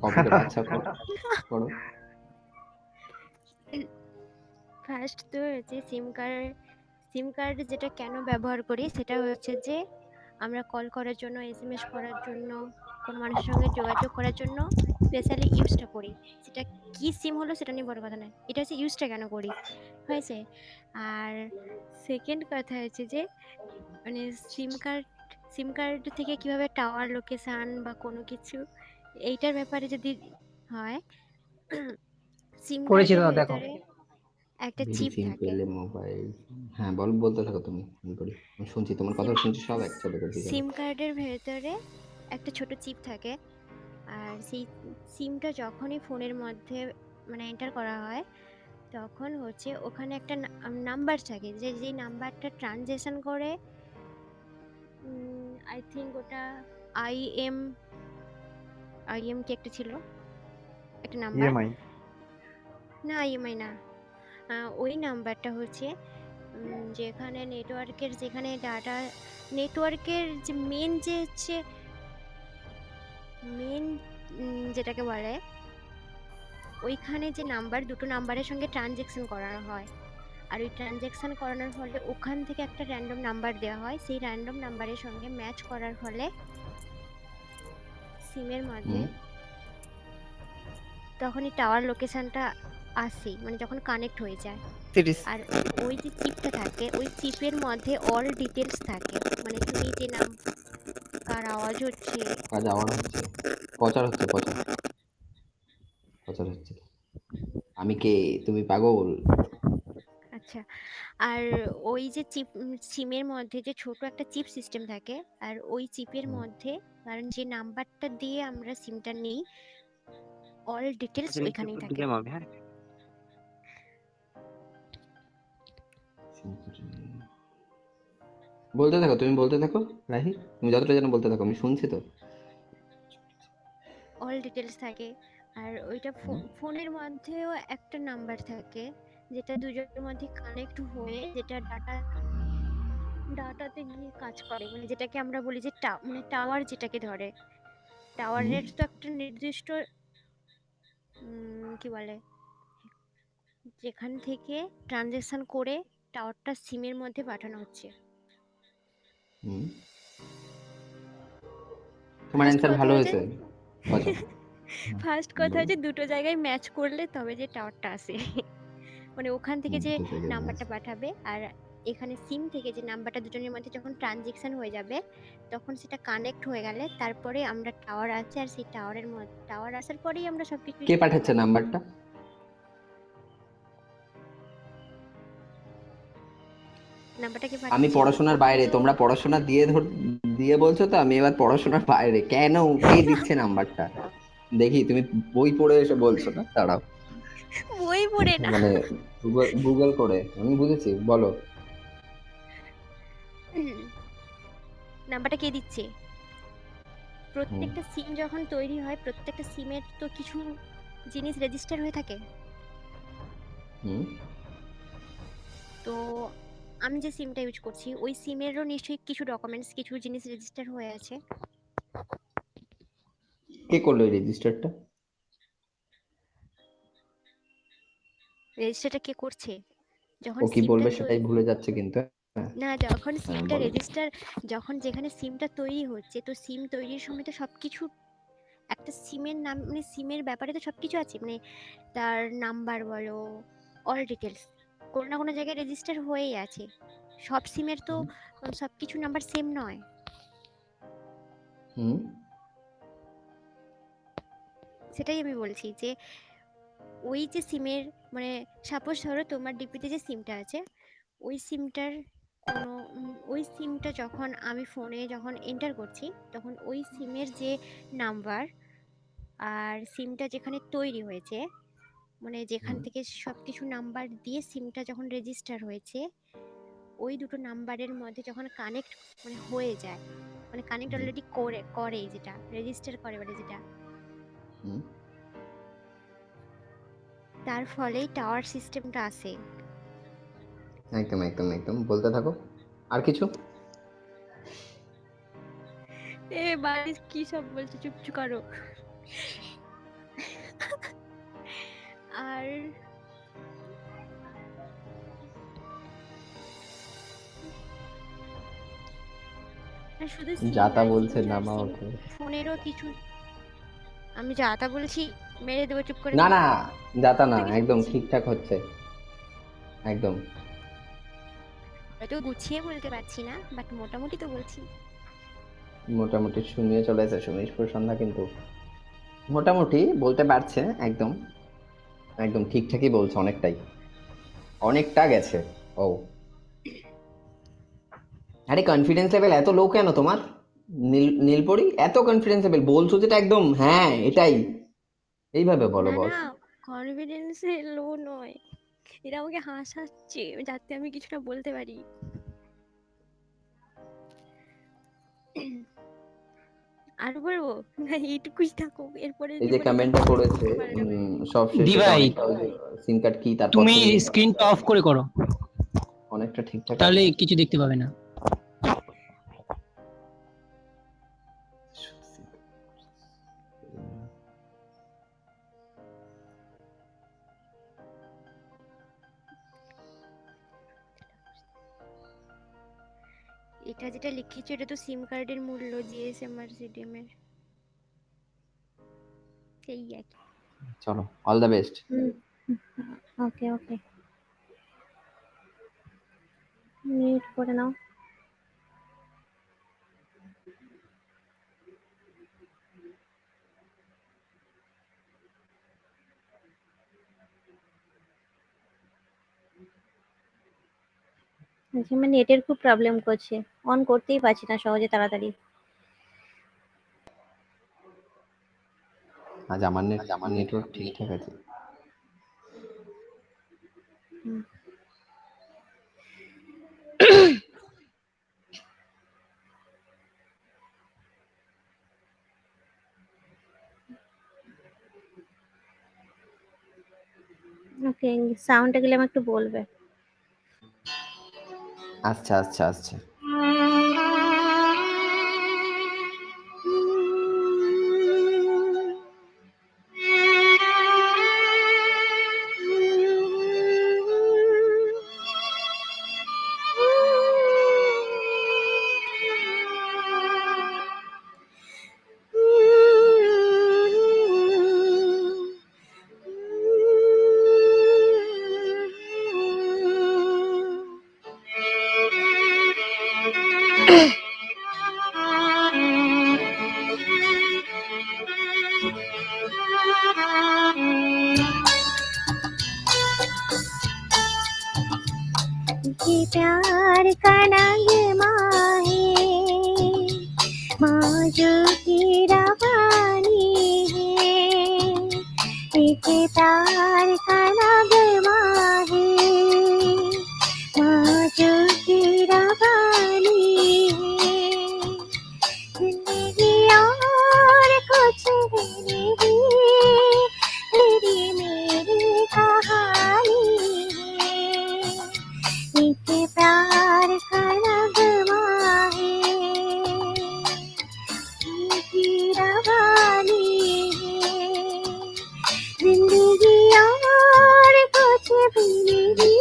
কপি করে, আচ্ছা করো করো। ফার্স্ট তো হচ্ছে সিম কার্ড যেটা কেন ব্যবহার করি সেটা হচ্ছে যে আমরা কল করার জন্য, এসএমএস করার জন্য, কোনো মানুষের সঙ্গে যোগাযোগ করার জন্য স্পেশালি ইউজটা করি। সেটা কি সিম হলো সেটা নিয়ে বড় কথা নয়, এটা হচ্ছে ইউজটা কেন করি হয়েছে। আর সেকেন্ড কথা হচ্ছে যে মানে সিম কার্ড থেকে কিভাবে টাওয়ার লোকেশন বা কোনো কিছু এইটার ব্যাপারে যদি হয়, সিম করেছি কার্ডের দাদা, দেখো। ভেতরে একটা ভেরি চিপ থাকে। সিম্পল মোবাইল, হ্যাঁ বলতে থাকো তুমি নীলপরি, আমি শুনছি, তোমার কথা শুনছি, সব একসাথে করছি, চলো। সিম কার্ডের ভেতরে একটা ছোট চিপ থাকে, আর সেই সিমটা যখনই ফোনের মধ্যে মানে এন্টার করা হয় তখন হচ্ছে ওখানে একটা নাম্বার থাকে, যেই নাম্বারটা ট্রানজেকশন করে, আই থিঙ্ক ওটা আইএম কি একটা ছিল একটা নাম্বার, ইএমআই। না ইএমআই না, ওই নাম্বারটা হচ্ছে যেখানে নেটওয়ার্কের, যেখানে ডাটা নেটওয়ার্কের যে মেন যেটাকে বলে, ওইখানে যে দুটো নাম্বারের সঙ্গে ট্রানজেকশন করানো হয়, আর ওই ট্রানজেকশন করানোর ফলে ওখান থেকে একটা র্যান্ডম নাম্বার দেওয়া হয়, সেই র্যান্ডম নাম্বারের সঙ্গে ম্যাচ করার ফলে সিমের মধ্যে তখনই টাওয়ার লোকেশনটা আসে, মানে যখন কানেক্ট হয়ে যায়। সিরিজ আর ওই যে চিপটা থাকে, ওই চিপের মধ্যে অল ডিটেলস থাকে, মানে তুমি যে নাম, কার আওয়াজ হচ্ছে, কাজ আমার হচ্ছে, প্রচার হচ্ছে, প্রচার প্রচার হচ্ছে। আমি কে, তুমি পাগল? আচ্ছা। আর ওই যে চিপ, সিমের মধ্যে যে ছোট একটা চিপ সিস্টেম থাকে, আর ওই চিপের মধ্যে, কারণ যে নাম্বারটা দিয়ে আমরা সিমটা নিই, অল ডিটেলস আচ্ছা, নিচে ওইখানেই একটু থাকে। দিলাম আমি, হ্যাঁ। বলতে থাকো, তুমি বলতে থাকো রাহি, তুমি যতটা জানো বলতে থাকো, আমি শুনছি তো। অল ডিটেলস থাকে। আর ওইটা ফোনের মধ্যেও একটা নাম্বার থাকে, যেটা দুজনের মধ্যে কানেক্ট হয়ে, যেটা ডাটাতে গিয়ে কাজ করে, মানে যেটাকে আমরা বলি যে মানে টাওয়ার যেটাকে ধরে। টাওয়ারের তো একটা নির্দিষ্ট কি বলে, যেখান থেকে ট্রানজ্যাকশন করে টাওয়ারটা সিমের মধ্যে পাঠানো হচ্ছে। তোমার অ্যান্সার ভালো হয়েছে। ফার্স্ট কথা হচ্ছে দুটো জায়গায় ম্যাচ করলে তবে যে টাওয়ারটা আসে। মানে ওখান থেকে যে নাম্বারটা পাঠাবে আর এখানে সিম থেকে যে নাম্বারটা, দুজনের মধ্যে যখন ট্রানজ্যাকশন হয়ে যাবে তখন সেটা কানেক্ট হয়ে গেলে তারপরে আমরা টাওয়ার আছে, আর সেই টাওয়ারের মধ্যে, টাওয়ার আসার পরেই আমরা সবকিছু। কে পাঠাচ্ছে নাম্বারটা? নাম্বারটা কে আমি পাঠাচ্ছে? পড়াশোনার বাইরে, তোমরা পড়াশোনা দিয়ে বলছো তো, আমি এবার পড়াশোনার বাইরে। কেন, কে দিচ্ছে নাম্বারটা? দেখি, তুমি বই পড়ে এসে বলছো না, দাঁড়াও। বই পড়ে না, মানে গুগল করে, আমি বুঝেছি, বলো। নাম্বারটা কে দিচ্ছে? প্রত্যেকটা সিম যখন তৈরি হয়, প্রত্যেকটা সিমের তো কিছু জিনিস রেজিস্টার হয়ে থাকে। তো আমি যে সিমটা ইউজ করছি, ওই সিমেরও নিশ্চয়ই কিছু ডকুমেন্টস, কিছু জিনিস রেজিস্টার হয়ে আছে। কে করলো এই রেজিস্টারটা? রেজিস্টারটা কে করছে? যখন ও কি সিমটা বলবে সেটাই ভুলে যাচ্ছে কিন্তু। না, যখন সিমটা বলো। রেজিস্টার, যখন যেখানে সিমটা তৈরি হচ্ছে, তো সিম তৈরির সময় তো সবকিছু, একটা সিমের নাম, মানে সিমের ব্যাপারে তো সবকিছু আছে, মানে তার নাম্বার বলো, অল ডিটেলস কোনো না কোনো জায়গায় রেজিস্টার হয়েই আছে। সব সিমের তো সবকিছু নাম্বার সেম নয়। সেটাই আমি বলছি যে ওই যে সিমের, মানে সাপোজ ধরো তোমার ডিপিতে যে সিমটা আছে, ওই সিমটার কোনো, ওই সিমটা যখন আমি ফোনে যখন এন্টার করছি, তখন ওই সিমের যে নাম্বার আর সিমটা যেখানে তৈরি হয়েছে, মানে যেখান থেকে সবকিছু নাম্বার দিয়ে সিমটা যখন রেজিস্টার হয়েছে, ওই দুটো নাম্বারের মধ্যে যখন কানেক্ট মানে হয়ে যায়, মানে কানেক্ট অলরেডি করে যেটা রেজিস্টার করে, মানে যেটা, তার ফলেই টাওয়ার সিস্টেমটা আসে। একদম একদম একদম, বলতে থাকো। আর কিছু? বাড়ি কি সব বলছো, চুপ করো। আর শুধু যা তা সিম বলছে না, নামা সিম ওকে। ফোনেরও কিছু, আমি যা তা বলছি, মেরে দেবো, চুপ করে না থাকো। না, যাতা না, কত কিছু একদম বলছি, ঠিকঠাক হচ্ছে, একদম। হয়তো গুছিয়ে বলতে পারছি না, বাট মোটামুটি তো বলছি। মোটামুটি শুনিয়ে চলেছে সুমিশপুর সন্ধ্যা, কিন্তু মোটামুটি বলতে পারছে, একদম একদম ঠিকঠাকই বলছে, অনেকটাই, অনেকটা গেছে। ও আরে, কনফিডেন্স লেভেল এত লো কেন তোমার? নীলপরি, এত কনফিডেন্স লেভেল বলছো যেটা একদম, হ্যাঁ এটাই, এইভাবে বলো না বস। না, কনফিডেন্স লো নয়, এরা আমাকে হাসাচ্ছে যাতে আমি কিছুটা বলতে পারি। আর বলবো না, এইটুকুই থাকো, এরপরে এই যে জীবনে কমেন্টটা করেছে, সব দি শেষে ভাই, সিম কার্ড কি, তারপর তুমি তুমি স্ক্রিনটা অফ করে করো, অনেকটা ঠিকঠাক তাহলে আছে। কিছু দেখতে পাবে না। এটা যেটা লিখেছো, এটা তো সিম কার্ডের মূল্য, জিএসএম আর সিডিএম এর সেই একই। চলো, all the best. Okay okay, mute করে নাও। আমার নেটের খুব প্রবলেম করছে, অন করতেই পারছি না সহজে তাড়াতাড়ি। আজ আমার নেটওয়ার্ক ঠিকঠাক আছে। ওকে, সাউন্ডটা গেলে আমাকে একটু বলবে। আচ্ছা আচ্ছা আচ্ছা। ये प्यार का नगमा है, मौजों की रवानी है। एक प्यार का नगमा है, मौजों की रवानी है। जिंदगी और कुछ भी नहीं, तेरी मेरी कहानी है। एक प्यार का नगमा है, की रवानी है। जिंदगी और कुछ भी नहीं,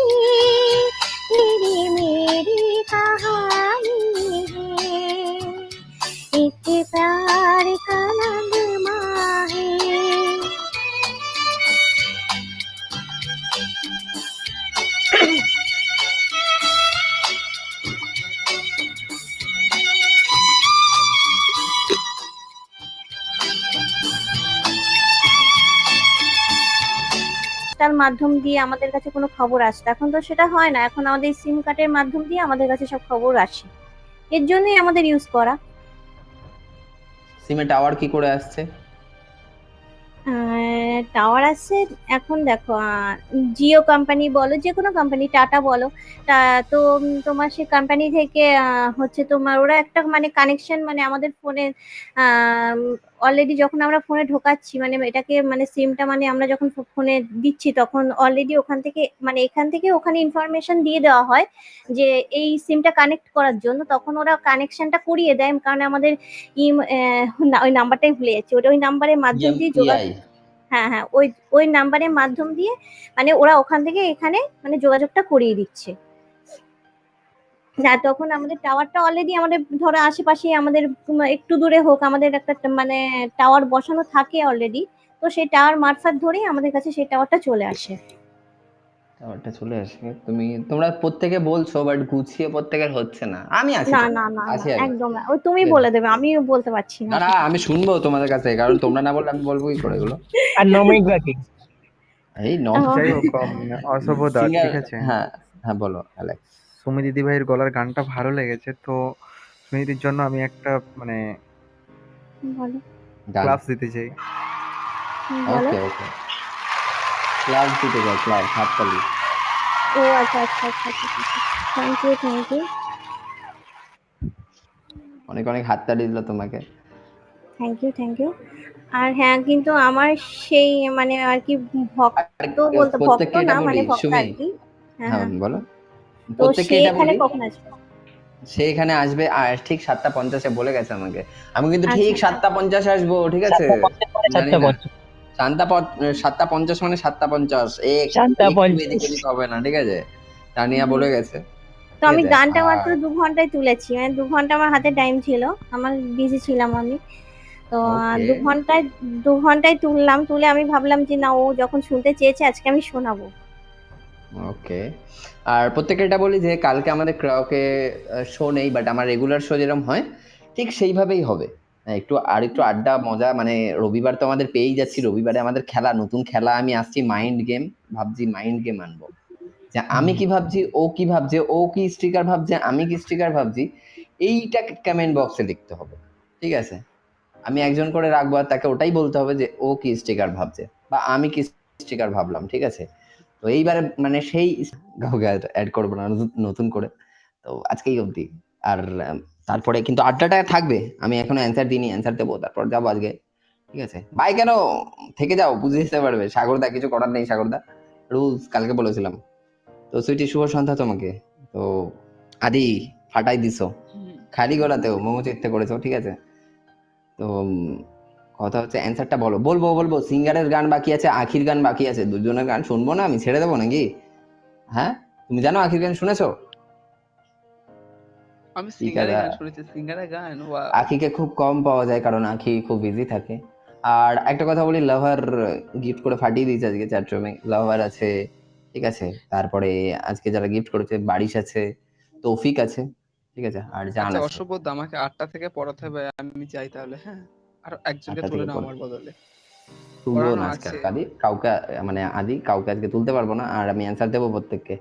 तेरी मेरी कहानी है। एक प्यार का नगमा है। তার মাধ্যম দিয়ে আমাদের কাছে কোনো খবর আসতো, এখন তো সেটা হয় না। এখন আমাদের সিম কার্ডের মাধ্যম দিয়ে আমাদের কাছে সব খবর আসে, এর জন্যই আমাদের ইউজ করা। সিমে টাওয়ার কি করে আসছে? টাওয়ার আসছে এখন দেখো, জিও কোম্পানি বলো, যে কোনো কোম্পানি, টাটা বলো, তো তোমার সেই কোম্পানি থেকে হচ্ছে তোমার ওরা একটা মানে কানেকশন, মানে আমাদের ফোনে অলরেডি যখন আমরা ফোনে ঢোকাচ্ছি, মানে এটাকে মানে সিমটা মানে আমরা যখন ফোনে দিচ্ছি, তখন অলরেডি ওখান থেকে মানে এখান থেকে ওখানে ইনফরমেশন দিয়ে দেওয়া হয় যে এই সিমটা কানেক্ট করার জন্য। তখন ওরা কানেকশনটা করিয়ে দেয়, কারণ আমাদের ওই নাম্বারটাই ভুলে যাচ্ছি, ওটা ওই নাম্বারের মাধ্যম দিয়ে যোগাযোগ। হ্যাঁ হ্যাঁ, ওই নাম্বারের মাধ্যম দিয়ে মানে ওরা ওখান থেকে এখানে মানে যোগাযোগটা করিয়ে দিচ্ছে। না, তখন আমাদের টাওয়ারটা অলরেডি আমাদের ধরো আশেপাশে, আমাদের একটু দূরে হোক, আমাদের একটা মানে টাওয়ার বসানো থাকে অলরেডি। তো সেই টাওয়ার মারফত ধরেই আমাদের কাছে সেই টাওয়ারটা চলে আসে। টাওয়ারটা চলে আসে। তোমরা প্রত্যেকে বলছো, বাট গুছিয়ে প্রত্যেকের হচ্ছে না। আমি আছি না তো, না না আছি না, আমি। একদম না, ওই তুমি ঠিক আছে। বলে দেবে, আমি বলতে পারছি না না। না, আমি শুনবো তোমাদের কাছে, কারণ তোমরা না বললে আমি বলবো কি করে এগুলো। আর নমিক বাকি এই যাই হোক, অশুভদা, সিঙ্গার। ঠিক আছে। হ্যাঁ হ্যাঁ, বলো অ্যালেক্স। সুমি দিদি ভাইয়ের গলার গানটা ভালো লেগেছে, তো সুমি দিদির জন্য আমি একটা মানে বলো ক্লাস দিতে চাই। বলো। ওকে ওকে, ক্লাস দিতে যাও, ক্লাস হাততালি। ও আচ্ছা আচ্ছা আচ্ছা আচ্ছা, থ্যাংক ইউ থ্যাংক ইউ অনেক অনেক হাততালি দিল তোমাকে। Thank you thank you. আর হ্যাঁ, কিন্তু আমার সেই মানে আর কি ভক্ত বলতে, ভক্ত প্রত্যেককে এটা না মানে বলি, ভক্ত সুমি। আর কি। হ্যাঁ হ্যাঁ হ্যাঁ, বলো। তো প্রত্যেককে সে এটা এখানে বলি, কখন আসবে? সে এখানে আসবে ঠিক 7:50 বলে গেছে আমাকে। আমি কিন্তু আচ্ছা, ঠিক আচ্ছা। 7:50 আসবো, ঠিক আছে? জানি না। 7:50 মানে 7:50, এদিক ওদিক হবে না, ঠিক আছে? তানিয়া বলে গেছে। তো আমি ঠিক আছে? গানটা আর মাত্র 2 ঘন্টায় তুলেছি, মানে 2 ঘন্টা আমার হাতে টাইম ছিল, আমার বিজি ছিলাম আমি। তো ওকে 2 ঘন্টায় তুললাম, তুলে আমি ভাবলাম যে না, ও যখন শুনতে চেয়েছে আজকে আমি শোনাবো। ওকে। আর প্রত্যেককে এটা বলি যে কালকে আমাদের ক্রাওকে শো নেই, বাট আমার রেগুলার শো যেরকম হয় ঠিক সেইভাবেই হবে। একটু আড্ডা মজা, মানে রবিবার তো আমাদের পেয়েই যাচ্ছি, রবিবারে আমাদের খেলা, নতুন খেলা আমি আসছি মাইন্ড গেম, ভাবছি মাইন্ড গেম আনবো, যে আমি কি ভাবছি, ও কি ভাবছে, ও কি স্টিকার ভাবছে, আমি কি স্টিকার ভাবছি, এইটা কমেন্ট বক্সে লিখতে হবে, ঠিক আছে? আমি একজন করে রাখবো আর তাকে ওটাই বলতে হবে যে ও কি স্টিকার ভাবছে বা আমি কি স্টিকার ভাবলাম, ঠিক আছে? তো এইবারে মানে সেই কাউকে অ্যাড করবো না নতুন করে, তো আজকেই অবধি। আর তারপরে কিন্তু আড্ডাটা থাকবে, আমি এখনো অ্যান্সার দিইনি, অ্যান্সার দেবো তারপর যাবো আজকে, ঠিক আছে? ভাই কেন থেকে যাও, বুঝে যেতে পারবে সাগরদা, কিছু করার নেই সাগরদা, রুলস কালকে বলেছিলাম। তো সুইটি শুভ সন্ধ্যা তোমাকে। তো আদি ফাটাই দিছো খালি গলাতেও মোমো চেষ্টা করেছো, ঠিক আছে? তো কথা হচ্ছে অ্যান্সারটা বলবো সিঙ্গারের গান বাকি আছে, আখির গান বাকি আছে, দুজনের গান শুনবো না, আমি ছেড়ে দেবো নাকি? হ্যাঁ, তুমি জানো আখির গান শুনেছো? আমি সিঙ্গারের গান শুনেছি, সিঙ্গারের গান আখিকে খুব কম পাওয়া যায় কারণ আখি খুব বিজি থাকে। আর একটা কথা বলি, লাভার গিফট করে ফাটিয়ে দিয়েছে আজকে চ্যাটরুমে, লাভার আছে, ঠিক আছে? তারপরে আজকে যারা গিফট করেছে, বারিশ আছে, তৌফিক আছে, ঠিক আছে? আর জান আচ্ছা আছে। অশুভদা, আমাকে 8টা থেকে পড়াতে হবে, আমি যাই তাহলে। হ্যাঁ, আর একজনকে 8টা তুলে থেকে নাও পড়া আমার বদলে। তুলবো পড়ানো না আজকে আছে। কাউকে, মানে আদি কাউকে আজকে তুলতে পারবো না, আর আমি অ্যান্সার দেবো প্রত্যেককে,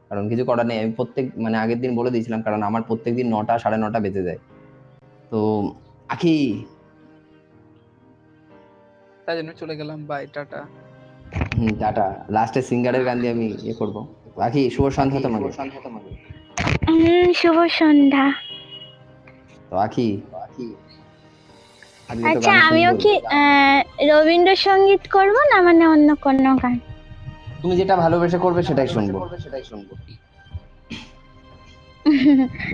কারণ কিছু করার নেই। আমি মানে আগের দিন বলে দিয়েছিলাম, কারণ আমার প্রত্যেকদিন 9টা 9:30 বেজে যায়। তো আখি তাই জন্য চলে গেলাম, বাই, টাটা। টাটা। লাস্টে সিঙ্গারের গান দিয়ে আমি ইয়ে করবো। আখি শুভ সন্ধ্যা তোমাকে। শুভ সন্ধ্যা। তো আখি আজকে তো আচ্ছা, গান আমিও শুনবোই। কি রবীন্দ্রসঙ্গীত করব না মানে অন্য কোনো গান? তুমি যেটা ভালোবেসে করবে সেটাই শুনবো,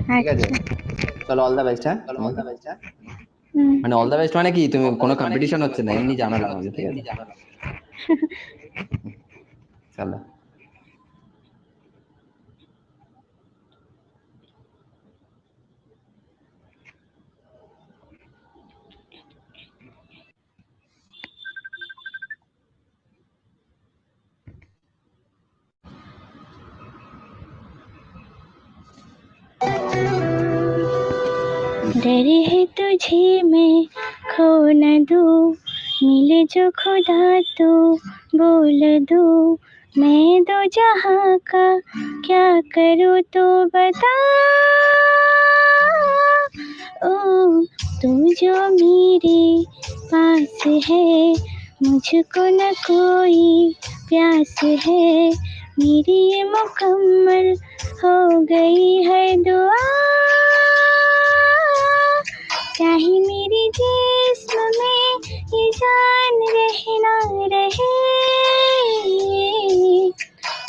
ঠিক আছে? চলো, অল দ্য বেস্ট। হ্যাঁ, মানে অল দ্য বেস্ট মানে কি, তুমি কোনো কম্পিটিশন হচ্ছে না, এমনি জানালাম আমি, ঠিক আছে? চলো। डर है तुझे मैं खो न दूँ, मिले जो खुदा तो बोल दूँ, मैं दो जहाँ का क्या करूँ तो बता। ओ तू जो मेरे पास है, मुझको न कोई प्यास है, मेरी ये मुकम्मल हो गई है दुआ। चाहे मेरे जिस्म में ये जान रहे ना रहे,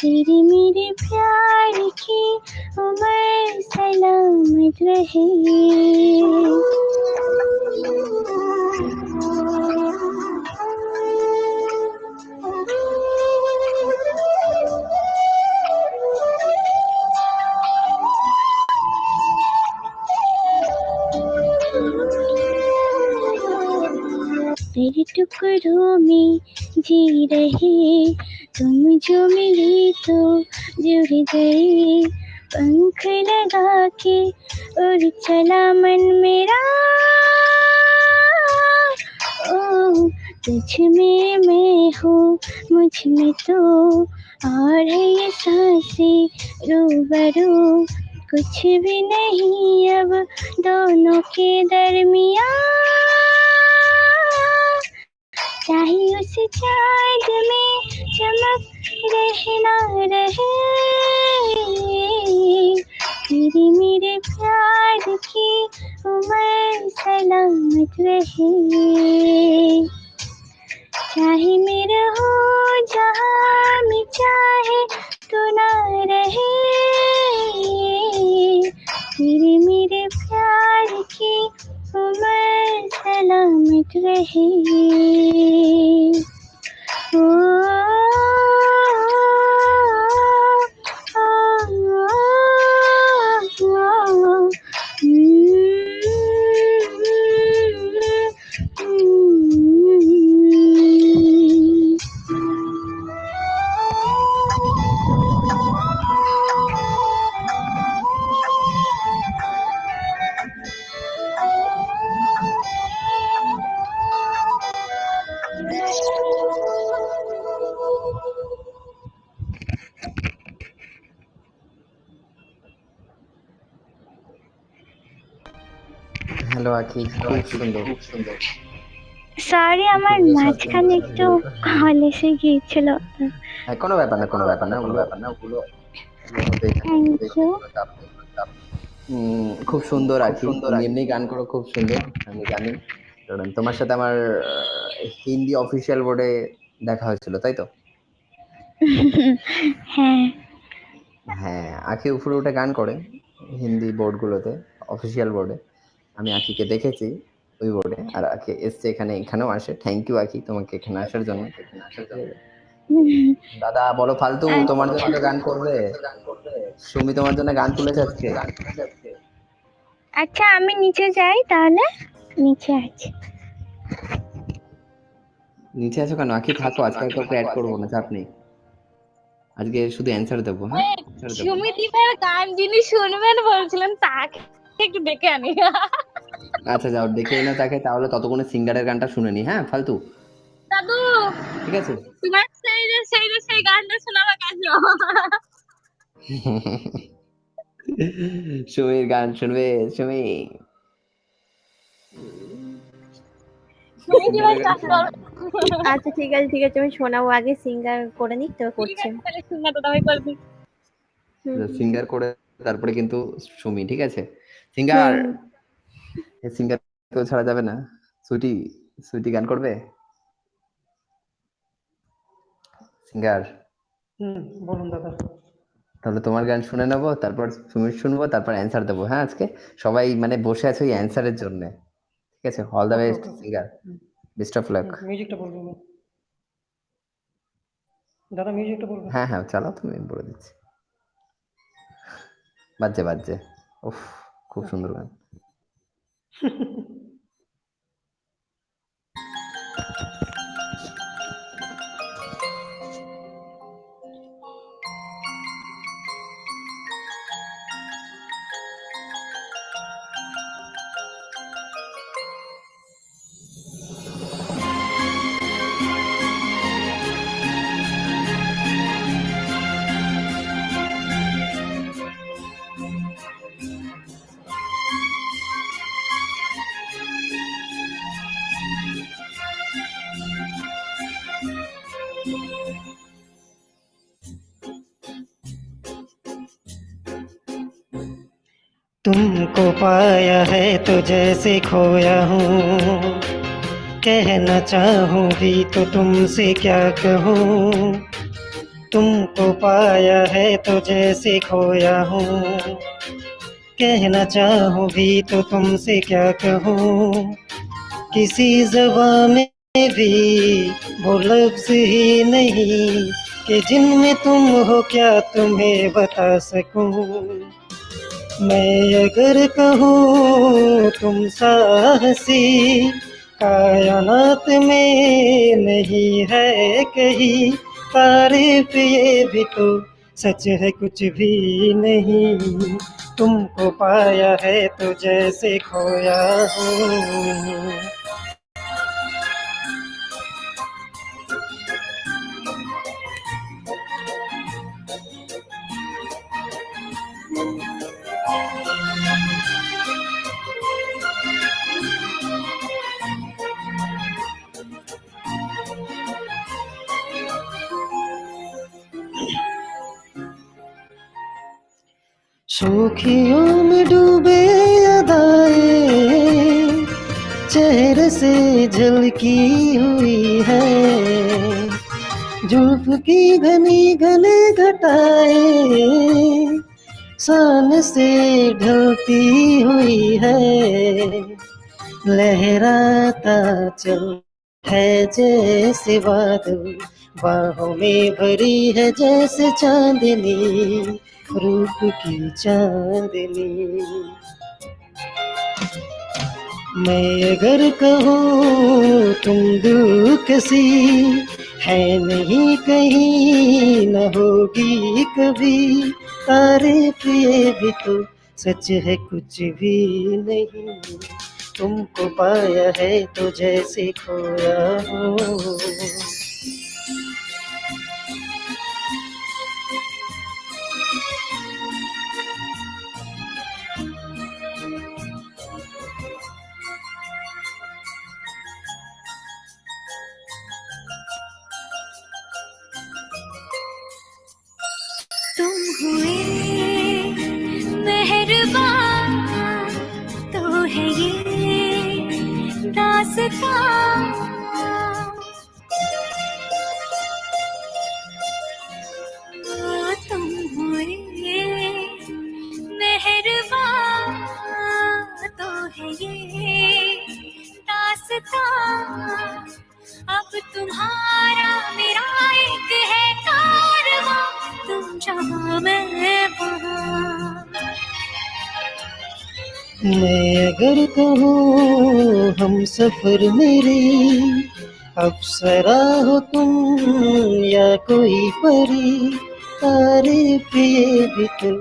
तेरे मेरे प्यार की उम्र सलामत रहे। तेरे टुकड़ों में जी रहे, तुम जो मिली तो जुड़ गए, पंख लगा के उड़ चला मन मेरा। ओ तुझ में मैं हूँ, मुझ में तो और है ये सांसें रूबरू, कुछ भी नहीं अब दोनों के दरमियाँ। चाहे उस चाँद में चमक रहे ना रहे, तेरे मेरे प्यार की उम्र सलामत रहे। चाहे मेरा हो जहाँ में चाहे तो ना रहे, तेरे मेरे प्यार की उम्र सलामत रहे। হ্যালো আখি, খুব সুন্দর। সরি, আমার সুন্দর সাজে মাঝখানে একটু কল এসে গিয়েছিল। হ্যাঁ, কোনো ব্যাপার না, কোনো ব্যাপার না, ওগুলো ওগুলো হতেই থাকে, থ্যাংক ইউ। কোনো চাপ নেই। খুব সুন্দর আখি, তুমি এমনি গান করো খুব সুন্দর, আমি জানি। কারণ তোমার সাথে আমার হিন্দি অফিসিয়াল বোর্ডে দেখা হয়েছিল, তাই তো? হ্যাঁ। হ্যাঁ, আখি উপরে উঠে গান করে হিন্দি বোর্ডগুলোতে, অফিসিয়াল বোর্ডে। আমি আখিকে দেখেছি ওই বোর্ডে, আর আখি এসছে এখানেও আসে। থ্যাংক ইউ আখি, তোমাকে এখানে আসার জন্য। ঠিক আছে? দাদা বলো ফালতু, তোমার জন্য তো গান করবে। সুমি তোমার জন্য গান তুলেছে আজকে। আচ্ছা, আমি নিচে যাই তাহলে। নিচে আছি। নিচে আছো কেন? আখি থাকো, আজকে আর কাউকে অ্যাড করবো না, চাপ নেই। আজকে শুধু অ্যান্সার দেবো, হ্যাঁ? সুমিতি ভাইয়ের গান যিনি শুনবেন বলছিলেন তাকে একটু ডেকে আনি। আচ্ছা যাও, দেখে এনে তাকে, তাহলে ততক্ষণে সিঙ্গারের গানটা শুনে নি, হ্যাঁ? ফালতু, দাদু ঠিক আছে? তোমার সেই গানটা শোনাবে কাজে। সুমির গান শুনবে সুমি? সুমিতি ভাই চাষ করো। আচ্ছা ঠিক আছে আমি শোনাবো, আগে সিঙ্গার করে নিক তো করছে। তাহলে সিঙ্গার দাদা ভাই করে দিই। সিঙ্গার করে তারপরে কিন্তু সুমি, ঠিক আছে? সিঙ্গার, সিঙ্গার কেউ ছাড়া যাবে না। সুইটি, সুইটি গান করবে? সিঙ্গার, বলুন দাদা। তাহলে তোমার গান শুনে নেবো, তারপর সুমির শুনবো, তারপর অ্যান্সার দেবো, হ্যাঁ? আজকে সবাই মানে বসে আছে ওই অ্যান্সারের জন্য, ঠিক আছে? All the best singer, best of luck. মিউজিকটা বলবেন দাদা, মিউজিকটা বলবেন। হ্যাঁ হ্যাঁ, চালাও, তুমি, বলে দিচ্ছি। বাজছে, উফ, খুব সুন্দর গান। तुमको पाया है तो जैसे खोया हूँ, कहना चाहूँ भी तो तुमसे क्या कहूँ। तुमको पाया है तो जैसे खोया हूँ, कहना चाहूँ भी तो तुमसे क्या कहूँ। किसी ज़बान में भी वो लफ्ज़ ही नहीं कि जिनमें तुम हो क्या तुम्हें बता सकूँ। मैं अगर कहूँ तुम साहसी, कायनात में नहीं है कहीं। तारीफ ये भी तो सच है कुछ भी नहीं, तुमको पाया है तो जैसे खोया हूँ। शोखियों में डूबे अदाएं चेहरे से झलकी हुई है, जुल्फ की घनी घने घटाएं सान से ढलती हुई है। लहराता चल है जैसे बादल, बाहों में भरी है जैसे चांदनी, रूप की चांदनी। मैं अगर कहूँ तुम दिल कसी है नहीं कहीं न होगी कभी। तारीफ ये भी तो सच है कुछ भी नहीं, तुमको पाया है तो जैसे खोया हूँ। हुए मेहरबान तो है ये दास्तां तुम हुए मेहरबान तो है ये दास्तां अब तुम्हारा मेरा एक है कारवां तुम जहाँ मैं वहाँ मैं अगर कहूँ हम सफर मेरे अप्सरा हो तुम या कोई परी तारीफ ये भी तो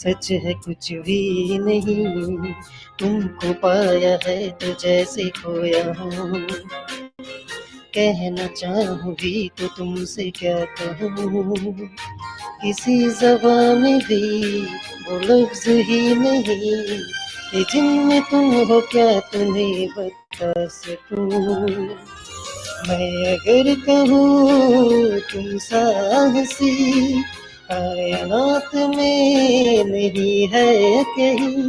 सच है कुछ भी नहीं तुमको पाया है तो जैसे खोया हूँ कहना चाहूँ भी तो तुमसे क्या कहूँ किसी ज़बान में भी वो लफ्ज़ ही नहीं कि जिनमें तुम हो क्या तुम्हें बता सकूं मैं अगर कहूँ तुम साहसी कायनात में नहीं है कहीं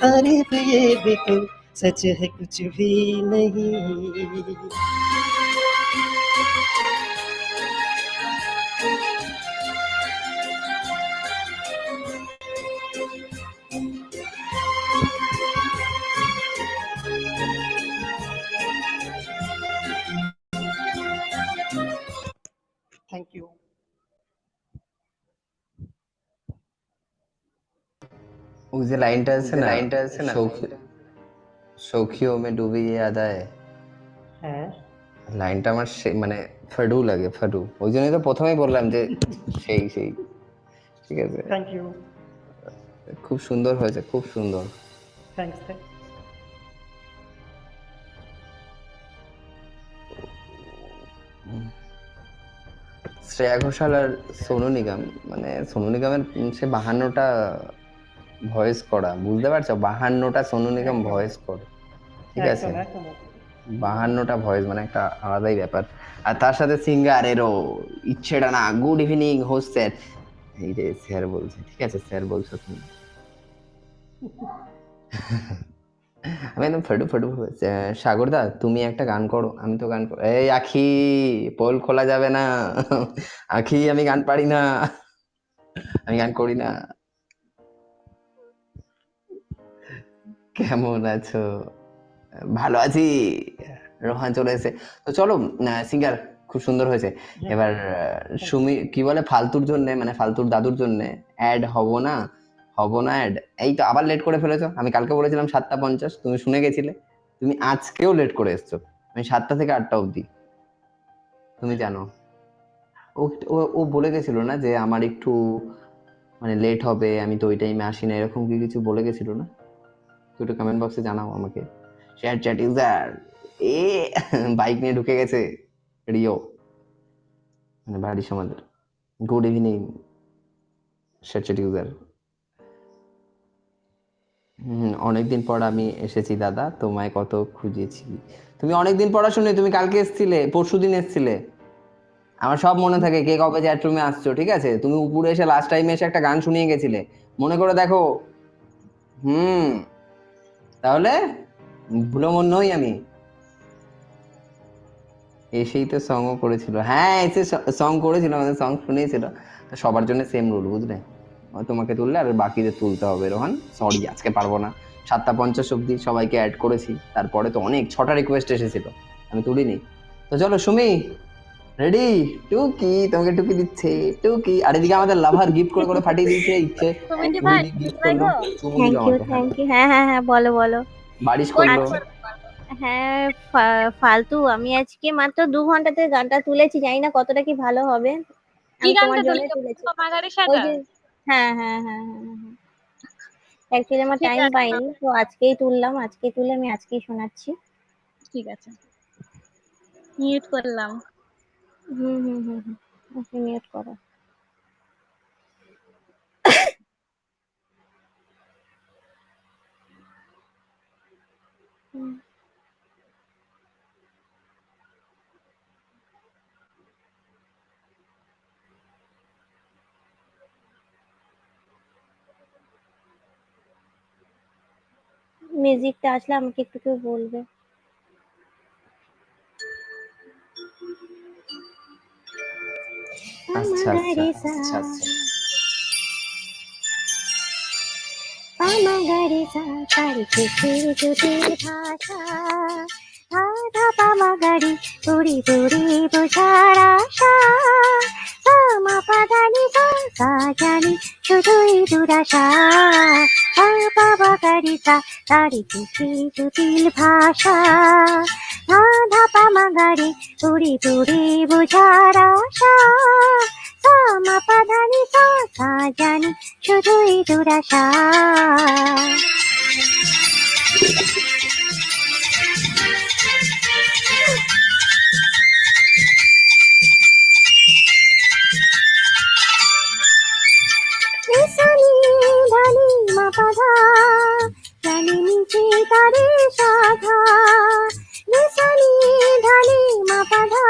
तारीफ ये भी तो सच है कुछ भी नहीं থ্যাংক ইউ। ওই যে লাইনটা আছে না সখিও মে ডুবি আদায় হ্যাঁ লাইনটা আমার মানে ফাডু লাগে ফাডু ওই জন্যই তো প্রথমেই বললাম যে সেই সেই ঠিক আছে থ্যাংক ইউ খুব সুন্দর হয়েছে খুব সুন্দর থ্যাংকস শ্রেয়া ঘোষাল আর সোনু নিগম মানে সোনু নিগমের সে 52টা ভয়েস করা বুঝতে পারছো 52টা সোনু নিগম ভয়েস করে ঠিক আছে 52টা ভয়েস মানে একটা আলাদাই ব্যাপার আর তার সাথে সিঙ্গারেরও ইচ্ছেটা না গুড ইভিনিং হোস্ট স্যার এই যে স্যার বলছে ঠিক আছে স্যার বলছো তুমি আমি একদম ফাডু ফাডু সাগরদা তুমি একটা গান করো আমি তো গান করো এই আখি পোল খোলা যাবে না আখি আমি গান পারি না আমি গান করি না কেমন আছো ভালো আছি রোহান চলে এসে তো চলো সিঙ্গার খুব সুন্দর হয়েছে এবার সুমি কি বলে ফালতুর জন্য মানে ফালতুর দাদুর জন্য অ্যাড হব না অ্যাড এই তো আবার লেট করে ফেলেছো আমি কালকে বলেছিলাম 7:50 তুমি শুনে গেছিলে তুমি আজকেও লেট করে এসছো আমি 7টা থেকে 8টা অবধি তুমি জানো ও ও বলে গেছিল না যে আমার একটু মানে লেট হবে আমি তো ওই টাইমে আসি না এরকম কি কিছু বলে গেছিল না তুই একটু কমেন্ট বক্সে জানাও আমাকে শেয়ার চ্যাট ইউজার এ বাইক নিয়ে ঢুকে গেছে রিও মানে বাড়ির সমাজের good evening share chat user অনেকদিন পর আমি এসেছি দাদা তোমায় কত খুঁজেছি তুমি অনেকদিন পর শুনে তুমি কালকে এসেছিলে পরশুদিন এসেছিলে আমার সব মনে থাকে কে কবে চ্যাট রুমে আসছো ঠিক আছে তুমি উপরে এসে লাস্ট টাইমে এসে একটা গান শুনিয়ে গেছিলে মনে করে দেখো তাহলে ভুলো মন নই আমি এসেই তো সঙ্গও করেছিল হ্যাঁ এসে সং করেছিল আমাদের সং শুনিয়েছিল তো সবার জন্য সেম রুল বুঝলে তোমাকে তুললে আর বাকিদের তুলতে হবে রোহান সরি আজকে পারবো না 7:50 অবধি সবাইকে অ্যাড করেছি তারপরে তো অনেক 6টা রিকোয়েস্ট এসেছিল আমি তুলিনি তো চলো সুমি রেডি টুকি তোমাকে টুকি দিচ্ছে টুকি আর এদিকে আমাদের লাভার গিফট করে করে ফাটিয়ে দিচ্ছে ইচ্ছে গিফট করলো থ্যাংক ইউ হ্যাঁ হ্যাঁ হ্যাঁ বলো বলো বারিশ করলো হ্যাঁ ফালতু আমি আজকে মাত্র 2 ঘন্টাতে গানটা তুলেছি জানি না কতটা কি ভালো হবে কি আমি তোমার গানটা জন্য তুলেছো তুলেছি মাগারের ওই সাথে যে হ্যাঁ হ্যাঁ হ্যাঁ হ্যাঁ অ্যাকচুয়ালি আমার টাইম পাইনি তো আজকেই তুললাম আজকেই তুলে আমি আজকেই শোনাচ্ছি ঠিক আছে মিউট করলাম ওকে মিউট করো মিউজিকটা আসলে আমাকে একটু কেউ বলবে। আচ্ছা আচ্ছা আচ্ছা আচ্ছা পামাগারিসা তার চোখের জ্যোতির ভাষা আধা পামাগারি পুরি পুরি বোঝার আশা পামা পাদানি সা জানি শুধুই দুরাশা পামাগারিসা তার চোখের জ্যোতির ভাষা আধা পামাগারি পুরি পুরি বোঝার আশা পামা পাদানি সা জানি শুধুই দুরাশা। নিশানি ধানি মাপাধা জানি নিচে তারে সাধা নিশানি ধানি মাপাধা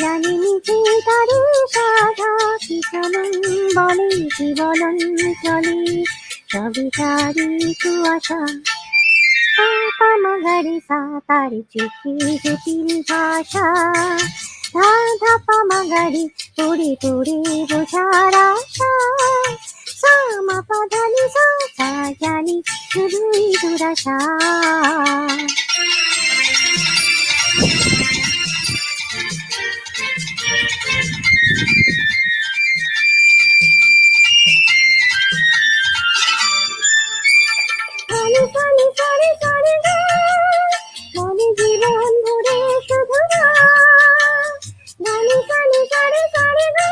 জানি নিচে তারে সাধা কি চলন বলে কি বলন চলে সবই তারি কুয়াশা পামাগারিসা তার চোখে জটিল ভাষা ধাধা পামাগারি পুরি পুরি বোঝার আশা সামা পাধানি সা জানি শুধুই দুরাশা। সানি সানি সারি সারি গা মনে জীবন ভরে শুধু গা সানি সানি সারি সারি গা